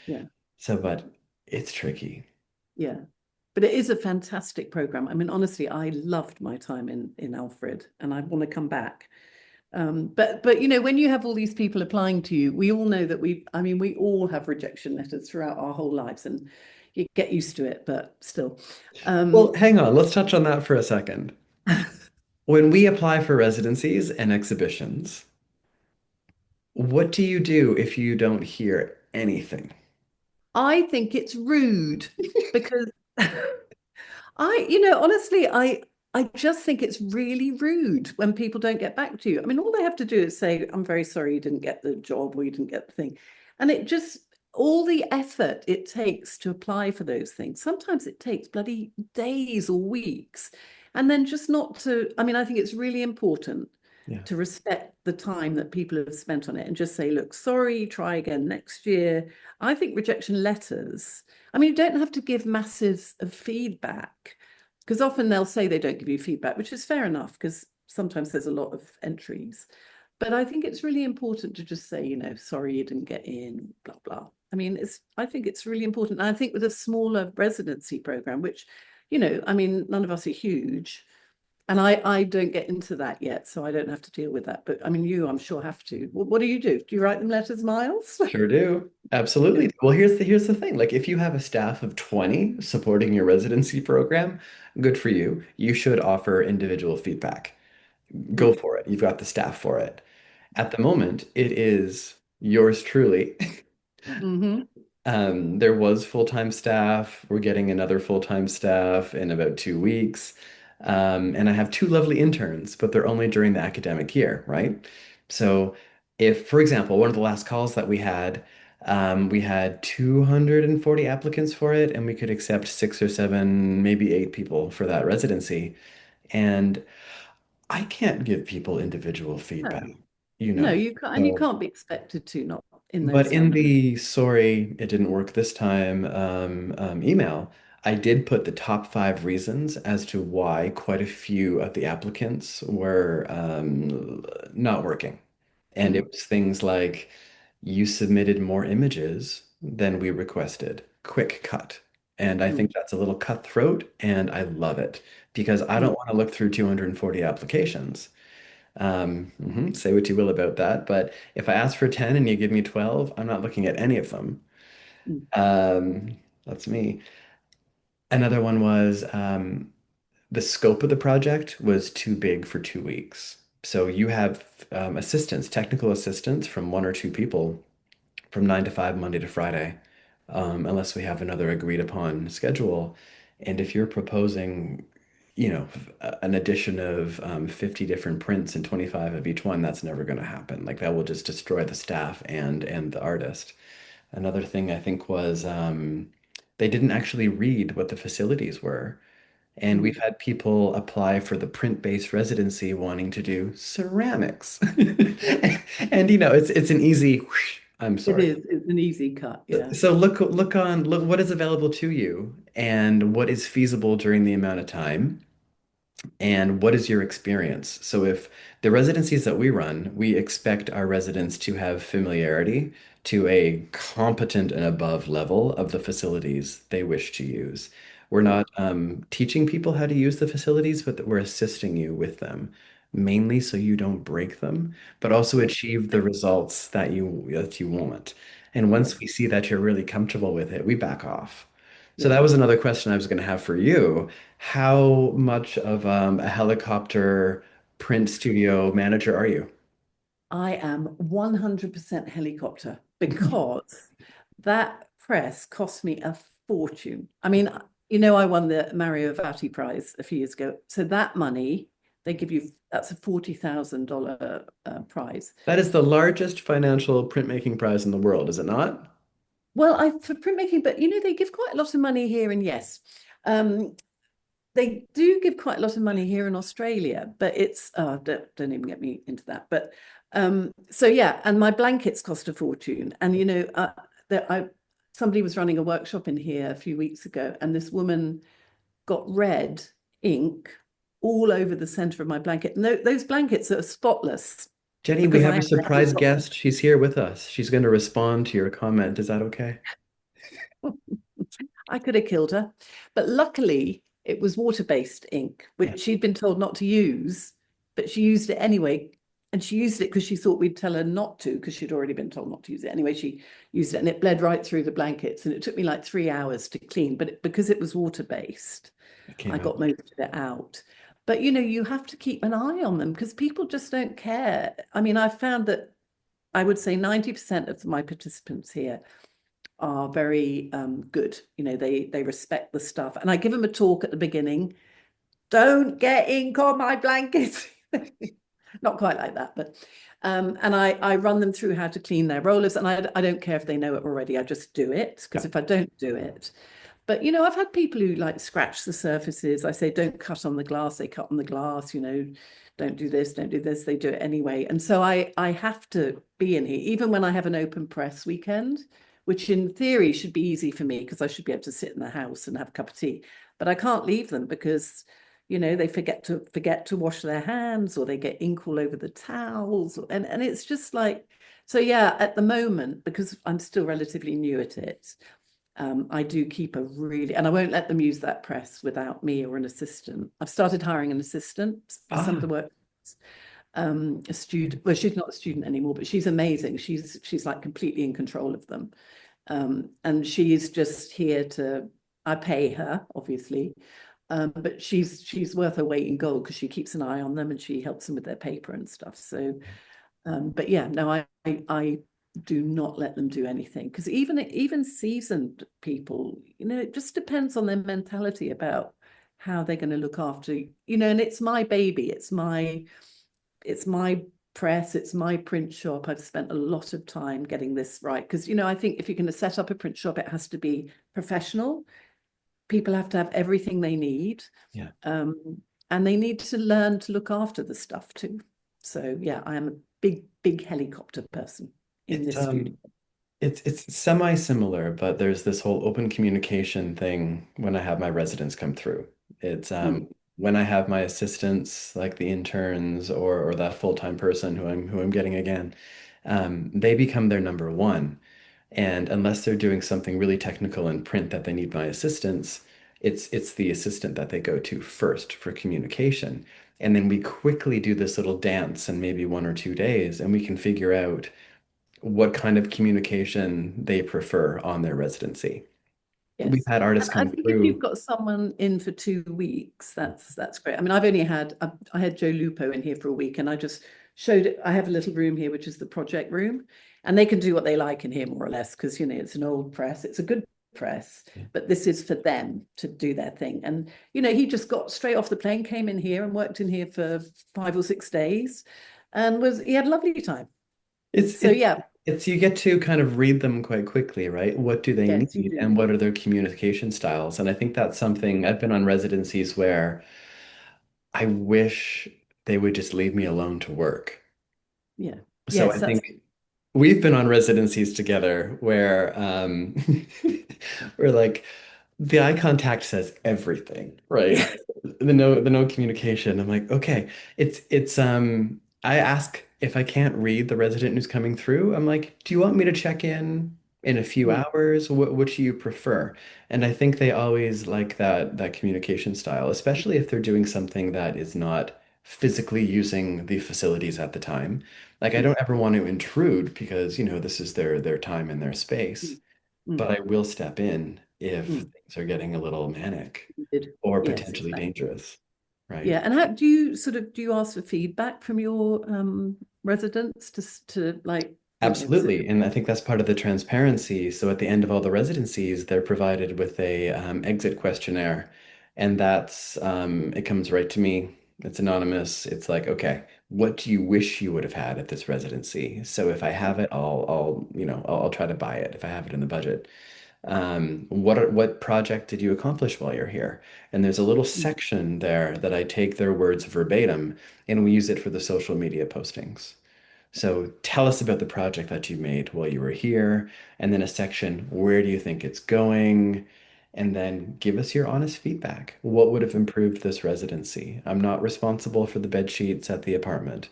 yeah, So, but it's tricky. yeah. But it is a fantastic program. I mean, honestly, I loved my time in Alfred, and I want to come back. But you know, when you have all these people applying to you, we all know that I mean, we all have rejection letters throughout our whole lives, and you get used to it, but still. Well, Um, hang on, let's touch on that for a second. When we apply for residencies and exhibitions, what do you do if you don't hear anything? I think it's rude because you know, honestly, I just think it's really rude when people don't get back to you. I mean, all they have to do is say, "I'm very sorry you didn't get the job or you didn't get the thing," and it just all the effort it takes to apply for those things. Sometimes it takes bloody days or weeks, and then just not to. I mean, I think it's really important Yeah. to respect the time that people have spent on it and just say, "Look, sorry, try again next year." I think rejection letters. I mean, you don't have to give masses of feedback because often they'll say they don't give you feedback, which is fair enough because sometimes there's a lot of entries. But I think it's really important to just say, you know, sorry you didn't get in, blah, blah. I mean, I think it's really important. And I think with a smaller residency program, which, you know, I mean, none of us are huge. And I don't get into that yet, so I don't have to deal with that. But I mean, I'm sure, have to. What do you do? Do you write them letters, Myles? Sure do. Yeah. Absolutely. Well, here's the thing. Like if you have a staff of 20 supporting your residency program, good for you. You should offer individual feedback. Go Mm. for it. You've got the staff for it. At the moment, it is yours truly. Hmm. There was full-time staff. We're getting another full-time staff in about 2 weeks. And I have two lovely interns, but they're only during the academic year, right? So if, for example, one of the last calls that we had 240 applicants for it, and we could accept 6 or 7, maybe 8 people for that residency. And I can't give people individual feedback, No, you no, know. you can't, and you So can't be expected to not in but those in numbers. the sorry, it didn't work this time email, I did put the top 5 reasons as to why quite a few of the applicants were not working. And it Mm, was things like you submitted more images than we requested. Quick cut. And I think mm, that's a little cutthroat, and I love it because I don't mm, want to look through 240 applications. Say what you will about that, but if I ask for 10 and you give me 12, I'm not looking at any of them. mm. That's me. Another one was the scope of the project was too big for 2 weeks. So you have assistants, technical assistants from one or two people from 9 to 5, Monday to Friday, unless we have another agreed upon schedule. And if you're proposing, an addition of 50 different prints and 25 of each one, that's never going to happen. Like that will just destroy the staff and the artist. Another thing I think was they didn't actually read what the facilities were. And we've Mm. had people apply for the print-based residency wanting to do ceramics. And it's an easy whoosh, I'm It sorry. is. It's an easy cut. Yeah. So look what is available to you and what is feasible during the amount of time and what is your experience? So if the residencies that we run, we expect our residents to have familiarity to a competent and above level of the facilities they wish to use. We're Yeah. not teaching people how to use the facilities, but we're assisting you with them, mainly so you don't break them, but also Yeah. achieve the results that you want. And Yeah. once we see that you're really comfortable with it, we back off. So Yeah. that was another question I was going to have for you. How much of a helicopter print studio manager are you? I am 100% helicopter because that press cost me a fortune. I mean, I won the Mario Vatti Prize a few years ago. So that money, they give you, that's a $40,000 prize. That is the largest financial printmaking prize in the world, is it not? Well, for printmaking, but they give quite a lot of money here, and yes, um, they do give quite a lot of money here in Australia, but it's don't even get me into that. But so yeah, and my blankets cost a fortune. And that I somebody was running a workshop in here a few weeks ago, and this woman got red ink all over the center of my blanket. No, those blankets are spotless Jenny, we because I have a am a surprise helicopter. guest. She's here with us. She's going to respond to your comment. Is that okay? I could have killed her. But luckily, it was water-based ink, Yeah. which she'd been told not to use, but she used it anyway. And she used it because she thought we'd tell her not to, because she'd already been told not to use it. Anyway, she used it and it bled right through the blankets. And it took me like 3 hours to clean. But because it was water-based, It I came out. got most of it out. But you have to keep an eye on them because people just don't care. I mean, I've found that I would say 90% of my participants here are very good. They respect the stuff. And I give them a talk at the beginning. Don't get ink on my blanket. Not quite like that, but and I run them through how to clean their rollers. And I don't care if they know it already. I just do it Yeah. because if I don't do it, but I've had people who like scratch the surfaces. I say, don't cut on the glass. They cut on the glass. Don't do this, don't do this. They do it anyway. And so I have to be in here, even when I have an open press weekend, which in theory should be easy for me because I should be able to sit in the house and have a cup of tea. But I can't leave them because they forget to wash their hands or they get ink all over the towels. And it's just like, so yeah, at the moment, because I'm still relatively new at it, I do keep and I won't let them use that press without me or an assistant. I've started hiring an assistant for some of Ah, the work. A student, well, she's not a student anymore, but she's amazing. She's like completely in control of them. And she's just here I pay her, obviously, but she's worth her weight in gold because she keeps an eye on them and she helps them with their paper and stuff. So but yeah, no, I do not let them do anything because even seasoned people, it just depends on their mentality about how they're going to look after, and it's my baby, it's my press, it's my print shop. I've spent a lot of time getting this right because I think if you're going to set up a print shop, it has to be professional. People have to have everything they need, yeah. and they need to learn to look after the stuff too. So yeah, I am a big helicopter person in It's this studio. it's semi-similar, but there's this whole open communication thing when I have my residents come through. It's Mm. when I have my assistants, like the interns or that full-time person who I'm getting again, they become their number one. And unless they're doing something really technical in print that they need my assistance, it's the assistant that they go to first for communication. And then we quickly do this little dance in maybe 1 or 2 days, and we can figure out what kind of communication they prefer on their residency. we've Yes. had artists And I come think if you've through. got someone in for 2 weeks, that's great. I mean, I've only had I had Joe Lupo in here for a week, and I just showed it. I have a little room here, which is the project room, and they can do what they like in here, more or less, because it's an old press. It's a good press, but this is for them to do their thing. And he just got straight off the plane, came in here, and worked in here for 5 or 6 days, and he had a lovely time. It's So it's yeah, it's you get to kind of read them quite quickly, right? What do they yes, you need and do. what are their communication styles? And I think that's something I've been on residencies where I wish they would just leave me alone to work. Yeah. So Yes, I that's think we've been on residencies together where we're like the eye contact says everything, right? yeah. The no communication. I'm like, okay, it's I ask if I can't read the resident who's coming through, I'm like, do you want me to check in a few Mm, hours? What do you prefer? And I think they always like that communication style, especially if they're doing something that is not physically using the facilities at the time. Like I mm, don't ever want to intrude because, this is their time and their space, mm, mm, but I will step in if mm. things are getting a little manic You did. or Yes, potentially exactly. dangerous, right? Yeah, and how do you ask for feedback from your residents to like, sit? Absolutely. And I think that's part of the transparency. So at the end of all the residencies, they're provided with a exit questionnaire. And it comes right to me. It's anonymous. It's like, okay, what do you wish you would have had at this residency? So if I have it, I'll try to buy it if I have it in the budget. What project did you accomplish while you're here? And there's a little Mm, section there that I take their words verbatim and we use it for the social media postings. So tell us about the project that you made while you were here, and then a section, where do you think it's going? And then give us your honest feedback. What would have improved this residency? I'm not responsible for the bed sheets at the apartment,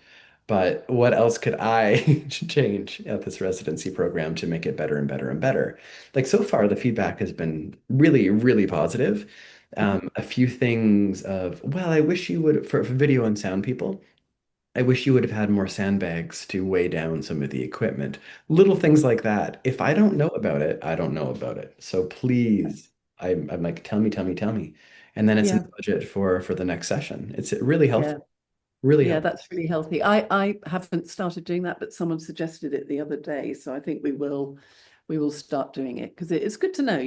but what else could I change at this residency program to make it better and better and better? Like so far, the feedback has been really, really positive. mhm, A few things of, well, I wish you would, for video and sound people. I wish you would have had more sandbags to weigh down some of the equipment. Little things like that. If I don't know about it, I don't know about it. So please, I'm like, tell me, tell me, tell me. And then it's in yeah, the budget for the next session. It's really yeah, helpful. Really yeah. helpful. That's really healthy. I haven't started doing that, but someone suggested it the other day, so I think we will start doing it because it's good to know.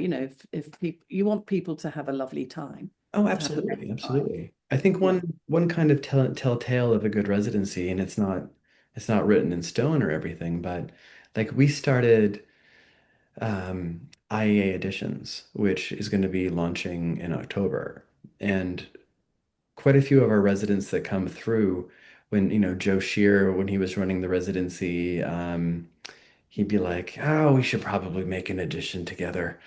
If people you want people to have a lovely time, Oh, to have the best absolutely, time. absolutely. I think Yeah. one kind of telltale of a good residency, and it's not written in stone or everything, but like we started IEA Editions, which is going to be launching in October. And quite a few of our residents that come through, when, Joe Shear, when he was running the residency, he'd be like, oh, we should probably make an edition together.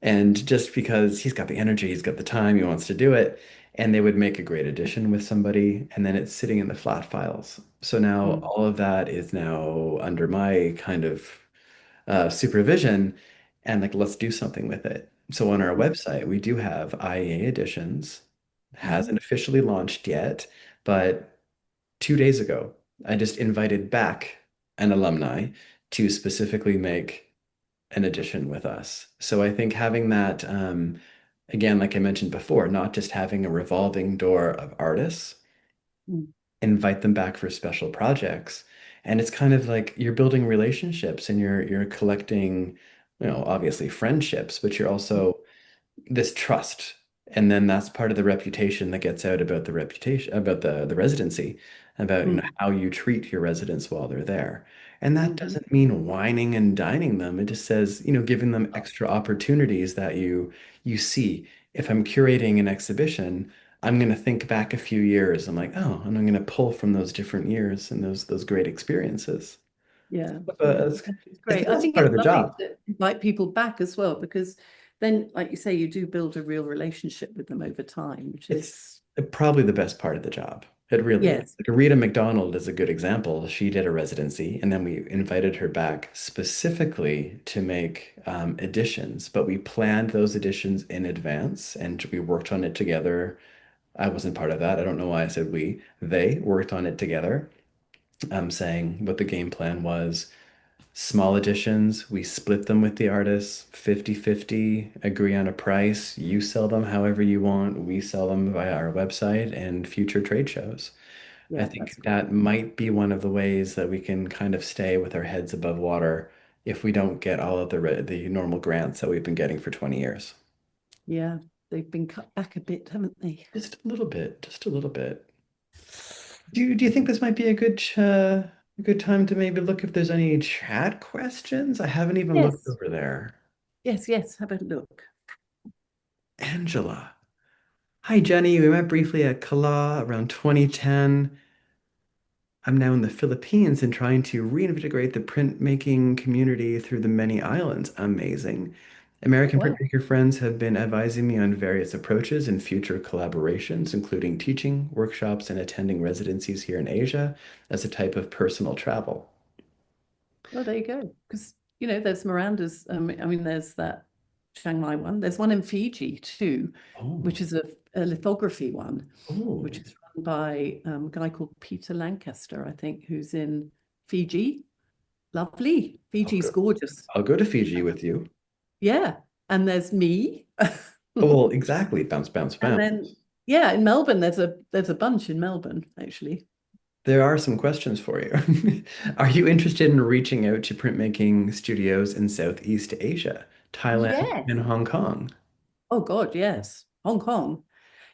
And just because he's got the energy, he's got the time, he wants to do it. And they would make a great addition with somebody, and then it's sitting in the flat files. So now Mm, all of that is now under my kind of supervision and like let's do something with it. So on our mm, website, we do have IEA editions. mhm, Hasn't officially launched yet, but 2 days ago, I just invited back an alumni to specifically make an edition with us. So I think having that, again, like I mentioned before, not just having a revolving door of artists, mm, invite them back for special projects. And it's kind of like you're building relationships and you're collecting, obviously friendships, but you're mm, also this trust. And then that's part of the reputation that gets out about the reputation, about the residency, about, mm, how you treat your residents while they're there. And that mhm. doesn't mean whining and dining them. It just says, giving them extra opportunities that you see. If I'm curating an exhibition, I'm going to think back a few years. I'm like, oh, and I'm going to pull from those different years and those great experiences. Yeah, But yeah, it's, it's it's great. the I best think part it's of the lovely job. to invite people back as well because then, like you say, you do build a real relationship with them over time, which It's is probably the best part of the job. It really is. yes. Like Rita McDonald is a good example. She did a residency, and then we invited her back specifically to make editions. But we planned those editions in advance, and we worked on it together. I wasn't part of that. I don't know why I said we. They worked on it together, saying what the game plan was, Small editions, we split them with the artists 50-50, agree on a price. You sell them however you want. We sell them via our website and future trade shows. I Yeah, that's think great. that might be one of the ways that we can kind of stay with our heads above water if we don't get all of the normal grants that we've been getting for 20 years. Yeah, they've been cut back a bit, haven't they? Just a little bit, just a little bit. Do you think this might be a good time to maybe look if there's any chat questions? I haven't even looked Yes, over there. yes, yes. Have a look. Angela. Hi, Jenny. We met briefly at Kala around 2010. I'm now in the Philippines and trying to reinvigorate the printmaking community through the many islands. Amazing. Oh, American wow. printmaker friends have been advising me on various approaches and future collaborations, including teaching, workshops, and attending residencies here in Asia as a type of personal travel. Well, there you go. Because, there's Miranda's, I mean, there's that Chiang Mai one. There's one in Fiji too, Oh, which is a lithography one, which oh, is run by a guy called Peter Lancaster, I think, who's in Fiji. Lovely. I'll Fiji's go. gorgeous. I'll go to Fiji with you. Yeah. And there's me. Oh, well, exactly. Bounce, bounce, And bounce. then, yeah, in Melbourne, there's a bunch in Melbourne, actually. There are some questions for you. Are you interested in reaching out to printmaking studios in Southeast Asia, Thailand, Yes. and Hong Kong? Oh God, yes. Hong Kong.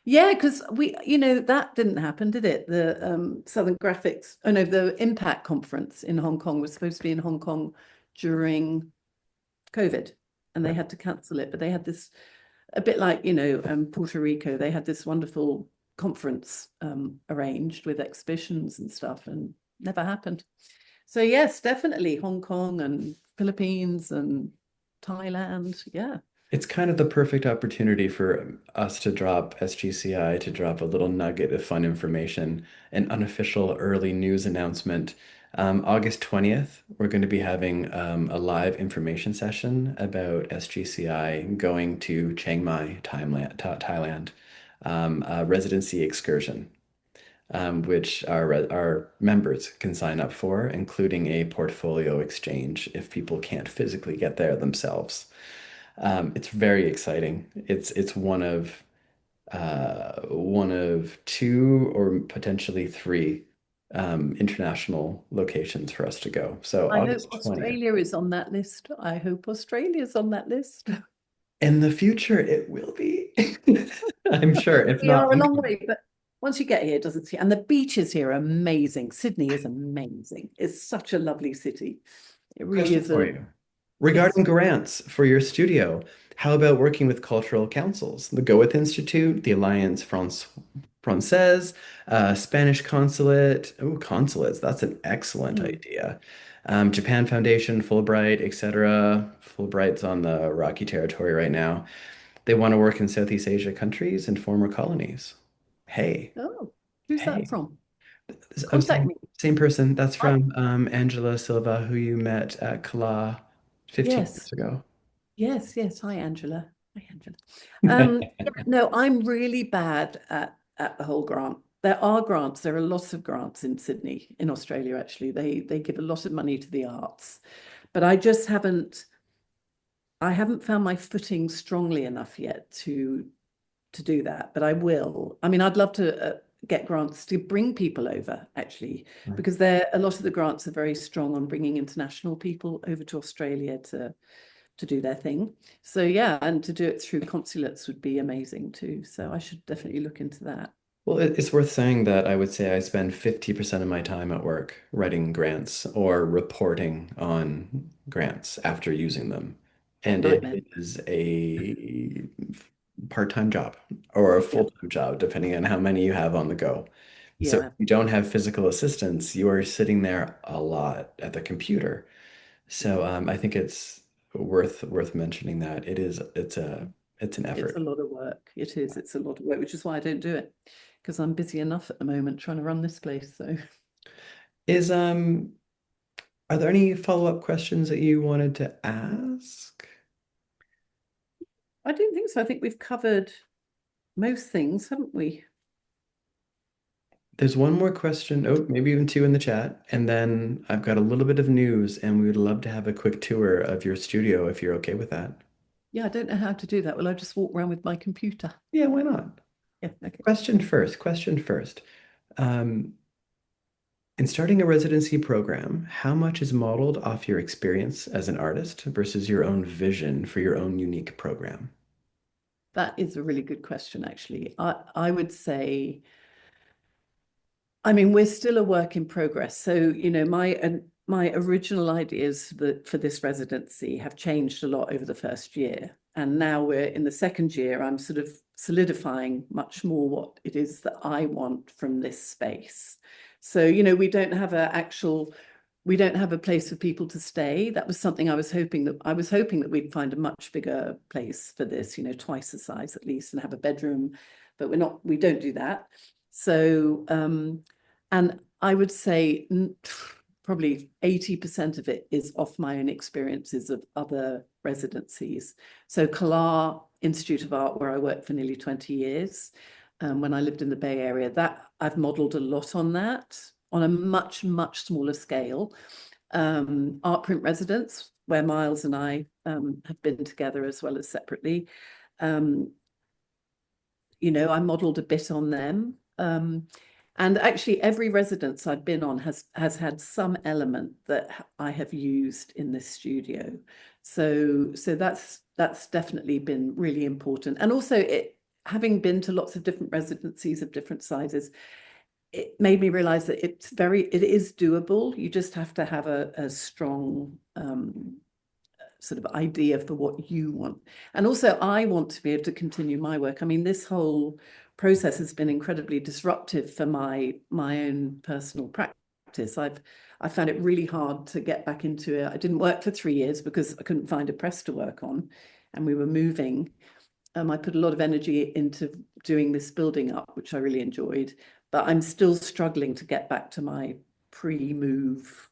Yeah, because that didn't happen, did it? The Southern Graphics, oh no, the Impact Conference in Hong Kong was supposed to be in Hong Kong during COVID, and they Right. had to cancel it. But they had this, a bit like, Puerto Rico, they had this wonderful conference arranged with exhibitions and stuff, and never happened. So yes, definitely Hong Kong and Philippines and Thailand. Yeah. It's kind of the perfect opportunity for us to drop SGCI, to drop a little nugget of fun information, an unofficial early news announcement. August 20th, we're going to be having a live information session about SGCI going to Chiang Mai, Thailand, a residency excursion, which our members can sign up for, including a portfolio exchange if people can't physically get there themselves. It's very exciting. It's one of two or potentially three international locations for us to go. So I hope August 20th. Australia is on that list. I hope Australia's on that list. In the future, it will be. I'm sure. If We not, are a I'm long coming. way, but once you get here, it doesn't see. And the beaches here are amazing. Sydney is amazing. It's such a lovely city. It really Question is for a, you. yes. Regarding grants for your studio, how about working with cultural councils? The Goethe Institute, the Alliance Francaise, Spanish Consulate. Oh, consulates. That's an excellent Hmm. idea. Japan Foundation, Fulbright, etc. Fulbright's on the rocky territory right now. They want to work in Southeast Asia countries and former colonies. Hey, Oh, who's that hey. from? I'm Contact same, me. same person. That's I, from Angela Silva, who you met at Kala 15 yes. years ago. Yes, yes. Hi, Angela. Hi, Angela. Yeah, no, I'm really bad at the whole grant. There are grants. There are lots of grants in Sydney, in Australia, actually. They give a lot of money to the arts, but I haven't found my footing strongly enough yet to do that, but I will. I mean, I'd love to get grants to bring people over, actually, Right. because a lot of the grants are very strong on bringing international people over to Australia to do their thing. So yeah, and to do it through consulates would be amazing too. So I should definitely look into that. Well, it's worth saying that I would say I spend 50% of my time at work writing grants or reporting on grants after using them. And it Nightmare. is a part-time job or a Yeah. full-time job, depending on how many you have on the go. So if Yeah. you don't have physical assistance, you are sitting there a lot at the computer. So I think it's worth mentioning that it's an It's a effort. lot of work. It is. It's a lot of work, which is why I don't do it because I'm busy enough at the moment trying to run this place. So Is Are there any follow-up questions that you wanted to ask? I don't think so. I think we've covered most things, haven't we? There's one more question. Oh, maybe even two in the chat. And then I've got a little bit of news, and we would love to have a quick tour of your studio if you're okay with that. Yeah, I don't know how to do that. Will I just walk around with my computer? Yeah, why not? Yeah, okay. Question first. Question first. Um, in starting a residency program, how much is modeled off your experience as an artist versus your own vision for your own unique program? That is a really good question, actually. I would say, I mean, we're still a work in progress. So, my original ideas for this residency have changed a lot over the first year. And now we're in the second year. I'm sort of solidifying much more what it is that I want from this space. So, we don't have a place for people to stay. That was something I was hoping that we'd find a much bigger place for this, twice the size at least, and have a bedroom, but we don't do that. So, and I would say probably 80% of it is off my own experiences of other residencies. So Kalar Institute of Art, where I worked for nearly 20 years, when I lived in the Bay Area, that I've modeled a lot on that on a much, much smaller scale. Art Print Residence, where Myles and I have been together as well as separately. Um, I modeled a bit on them. And actually, every residence I've been on has had some element that I have used in this studio. So that's definitely been really important. And also, having been to lots of different residencies of different sizes, it made me realize that it is doable. You just have to have a strong sort of idea for what you want. And also, I want to be able to continue my work. I mean, this whole process has been incredibly disruptive for my own personal practice. I found it really hard to get back into it. I didn't work for 3 years because I couldn't find a press to work on, and we were moving. I put a lot of energy into doing this building up, which I really enjoyed, but I'm still struggling to get back to my pre-move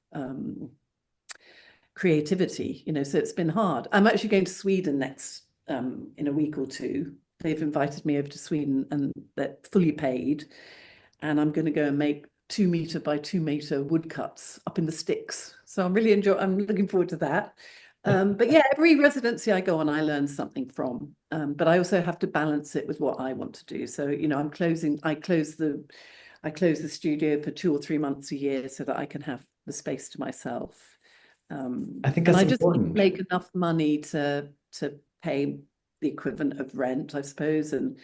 creativity, so it's been hard. I'm actually going to Sweden next in a week or two. They've invited me over to Sweden and they're fully paid. And I'm going to go and make 2 meter by 2 meter woodcuts up in the sticks. So I'm looking forward to that. But yeah, every residency I go on, I learn something from. But I also have to balance it with what I want to do. So, I close the studio for 2 or 3 months a year so that I can have the space to myself. I think And that's I just important. make enough money to pay the equivalent of rent, I suppose, and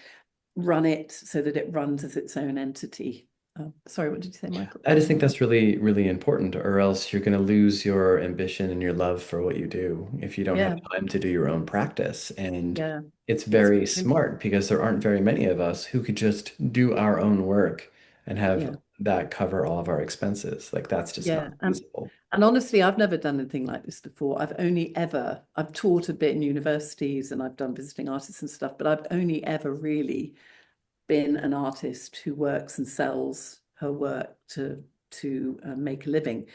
run it so that it runs as its own entity. Sorry, what did you say, Michael? I just think that's really, really important, or else you're going to lose your ambition and your love for what you do if you don't have Yeah, time to do your own practice. And yeah, it's it's very smart because there aren't very many of us who could just do our own work and have yeah, that cover all of our expenses. Like that's just not yeah. feasible. And honestly, I've never done anything like this before. I've taught a bit in universities and I've done visiting artists and stuff, but I've only ever really been an artist who works and sells her work to make a living.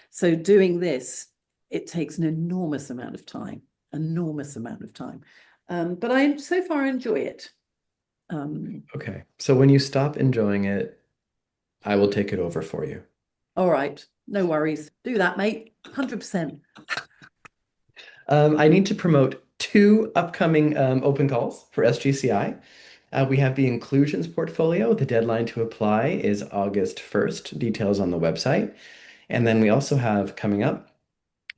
So doing this, it takes an enormous amount of time. But I so far enjoy it. Um, Okay. So when you stop enjoying it, I will take it over for you. all right, no worries. Do that, mate. 100%. I need to promote two upcoming open calls for SGCI. We have the inclusions portfolio. The deadline to apply is August 1st. Details on the website. And then we also have coming up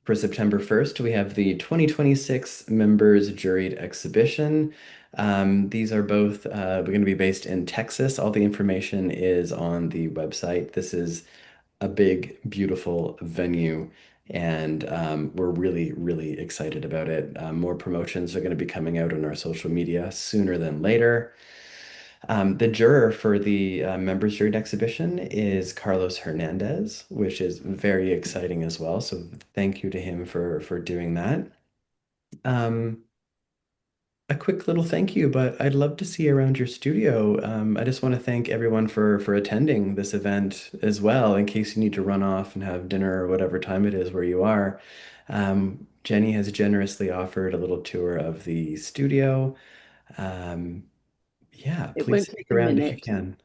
for September 1st, we have the 2026 members juried exhibition. These are both going to be based in Texas. All the information is on the website. This is a big, beautiful venue, and we're really, really excited about it. More promotions are going to be coming out on our social media sooner than later. The juror for the members juried exhibition is Carlos Hernandez, which is very exciting as well. So thank you to him for doing that. Um, a quick little thank you, but I'd love to see you around your studio. I just want to thank everyone for attending this event as well, in case you need to run off and have dinner or whatever time it is where you are. Jenny has generously offered a little tour of the studio. Um, yeah, It please won't stick take a around if you minute. can.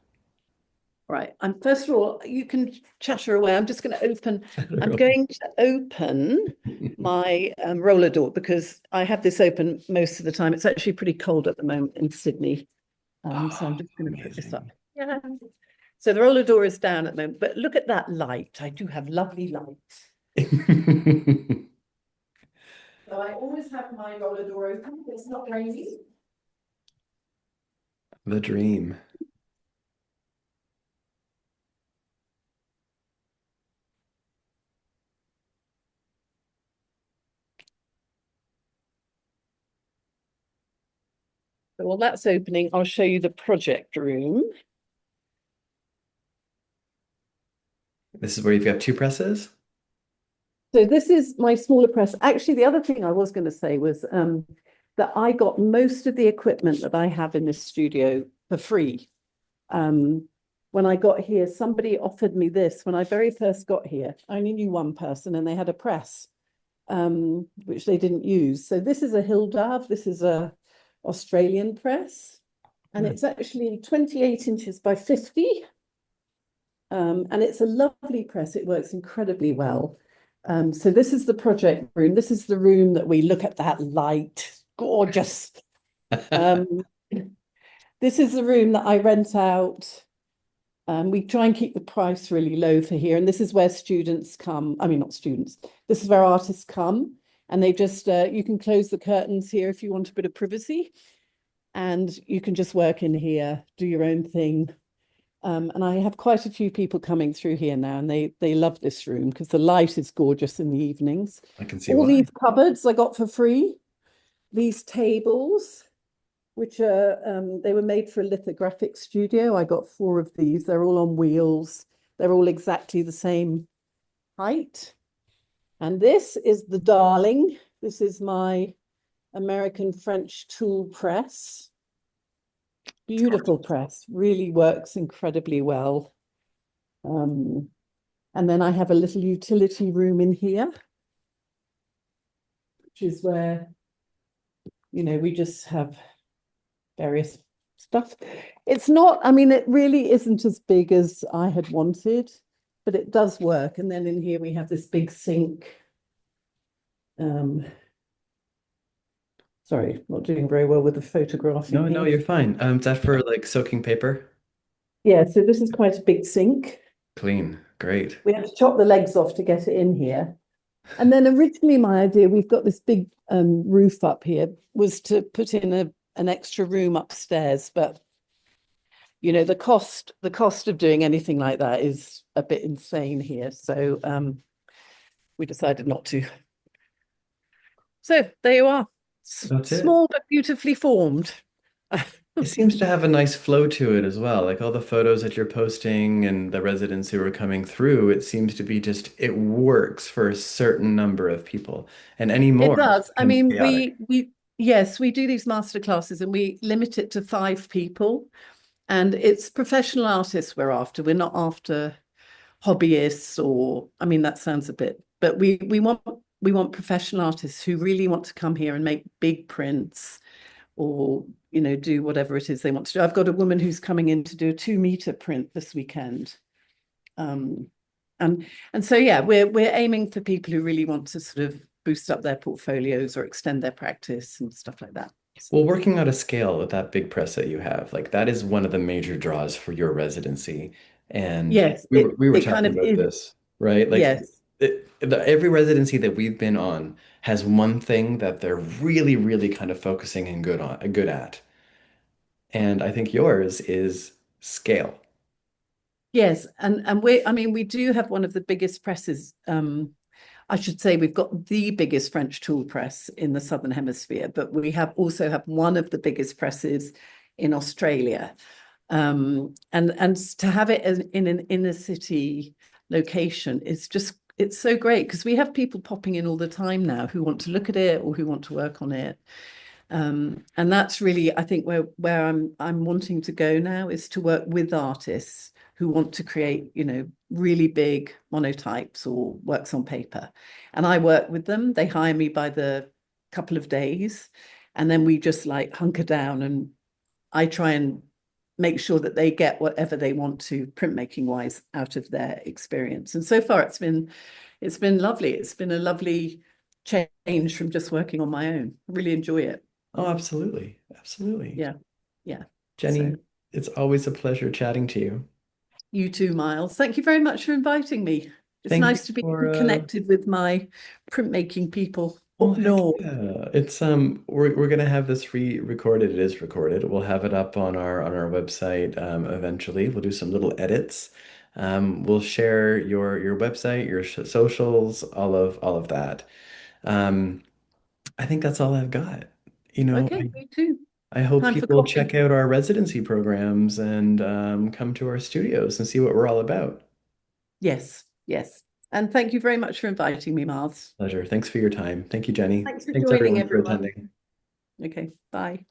Right. I'm first of all, you can chatter away. I'm going to open my roller door because I have this open most of the time. It's actually pretty cold at the moment in Sydney. So I'm Oh, just going to put this up. amazing. Yeah. So the roller door is down at the moment, but look at that light. I do have lovely light. So I always have my roller door open. It's not raining. The dream. So while that's opening, I'll show you the project room. This is where you've got two presses? So this is my smaller press. Actually, the other thing I was going to say was that I got most of the equipment that I have in this studio for free. When I got here, somebody offered me this when I very first got here. I only knew one person and they had a press, which they didn't use. So this is a Hildav. This is a Australian press. And Hmm. it's actually 28 inches by 50. And it's a lovely press. It works incredibly well. So this is the project room. This is the room that we look at that light. Gorgeous. Um, this is the room that I rent out. We try and keep the price really low for here. And this is where students come. I mean, not students. This is where artists come. And they just, you can close the curtains here if you want a bit of privacy. And you can just work in here, do your own thing. And I have quite a few people coming through here now, and they love this room because the light is gorgeous in the evenings. I can see All why. these cupboards I got for free. These tables, which are they were made for a lithographic studio. I got 4 of these. They're all on wheels. They're all exactly the same height. And this is the darling. This is my American French tool press. Beautiful press, really works incredibly well. And then I have a little utility room in here, which is where, we just have various stuff. It's not, I mean, it really isn't as big as I had wanted, but it does work. And then in here we have this big sink. Sorry, not doing very well with the photographing No, here. you're fine. Is that for like soaking paper? Yeah, so this is quite a big sink. Clean. Great. We have to chop the legs off to get it in here. And then originally my idea, we've got this big roof up here, was to put in an extra room upstairs, but the cost of doing anything like that is a bit insane here. So we decided not to. So there you are. That's it. Small but beautifully formed. It seems to have a nice flow to it as well. Like all the photos that you're posting and the residents who are coming through, it seems to be just, it works for a certain number of people. And any It more does. I becomes mean, chaotic. yes, we do these master classes and we limit it to 5 people. And it's professional artists we're after. We're not after hobbyists or, I mean, that sounds a bit, but we want professional artists who really want to come here and make big prints or, do whatever it is they want to do. I've got a woman who's coming in to do a 2-meter print this weekend. Um, and so yeah, we're aiming for people who really want to sort of boost up their portfolios or extend their practice and stuff like that. Well, working on a scale with that big press that you have, like that is one of the major draws for your residency. And Yes, we were it kind talking of about is. this, right? Like Yes. every residency that we've been on has one thing that they're really, really kind of focusing and good at. And I think yours is scale. Yes, and we do have one of the biggest presses. I should say we've got the biggest French tool press in the Southern Hemisphere, but we also have one of the biggest presses in Australia. And to have it in an inner city location is just, it's so great because we have people popping in all the time now who want to look at it or who want to work on it. And that's really, I think, where I'm wanting to go now is to work with artists who want to create, really big monotypes or works on paper. And I work with them. They hire me by the couple of days, and then we just like hunker down and I try and make sure that they get whatever they want to printmaking wise out of their experience. And so far it's been lovely. It's been a lovely change from just working on my own. I really enjoy it. Oh, absolutely. Absolutely. Yeah. Yeah. Jenny, So it's always a pleasure chatting to you. you too, Myles. Thank you very much for inviting me. It's Thank you nice to be for connected with my printmaking people oh up heck north. yeah. It's we're gonna have this re-recorded. It is recorded. We'll have it up on our website eventually. We'll do some little edits. We'll share your website, your socials, all of that. Um, I think that's all I've got. You know, Okay, me too. I hope Time for people check coffee. out our residency programs and come to our studios and see what we're all about. Yes, yes. And thank you very much for inviting me, Myles. Pleasure. Thanks for your time. Thank you, Jenny. Thanks for Thanks joining, everyone for everyone. attending. Okay, bye.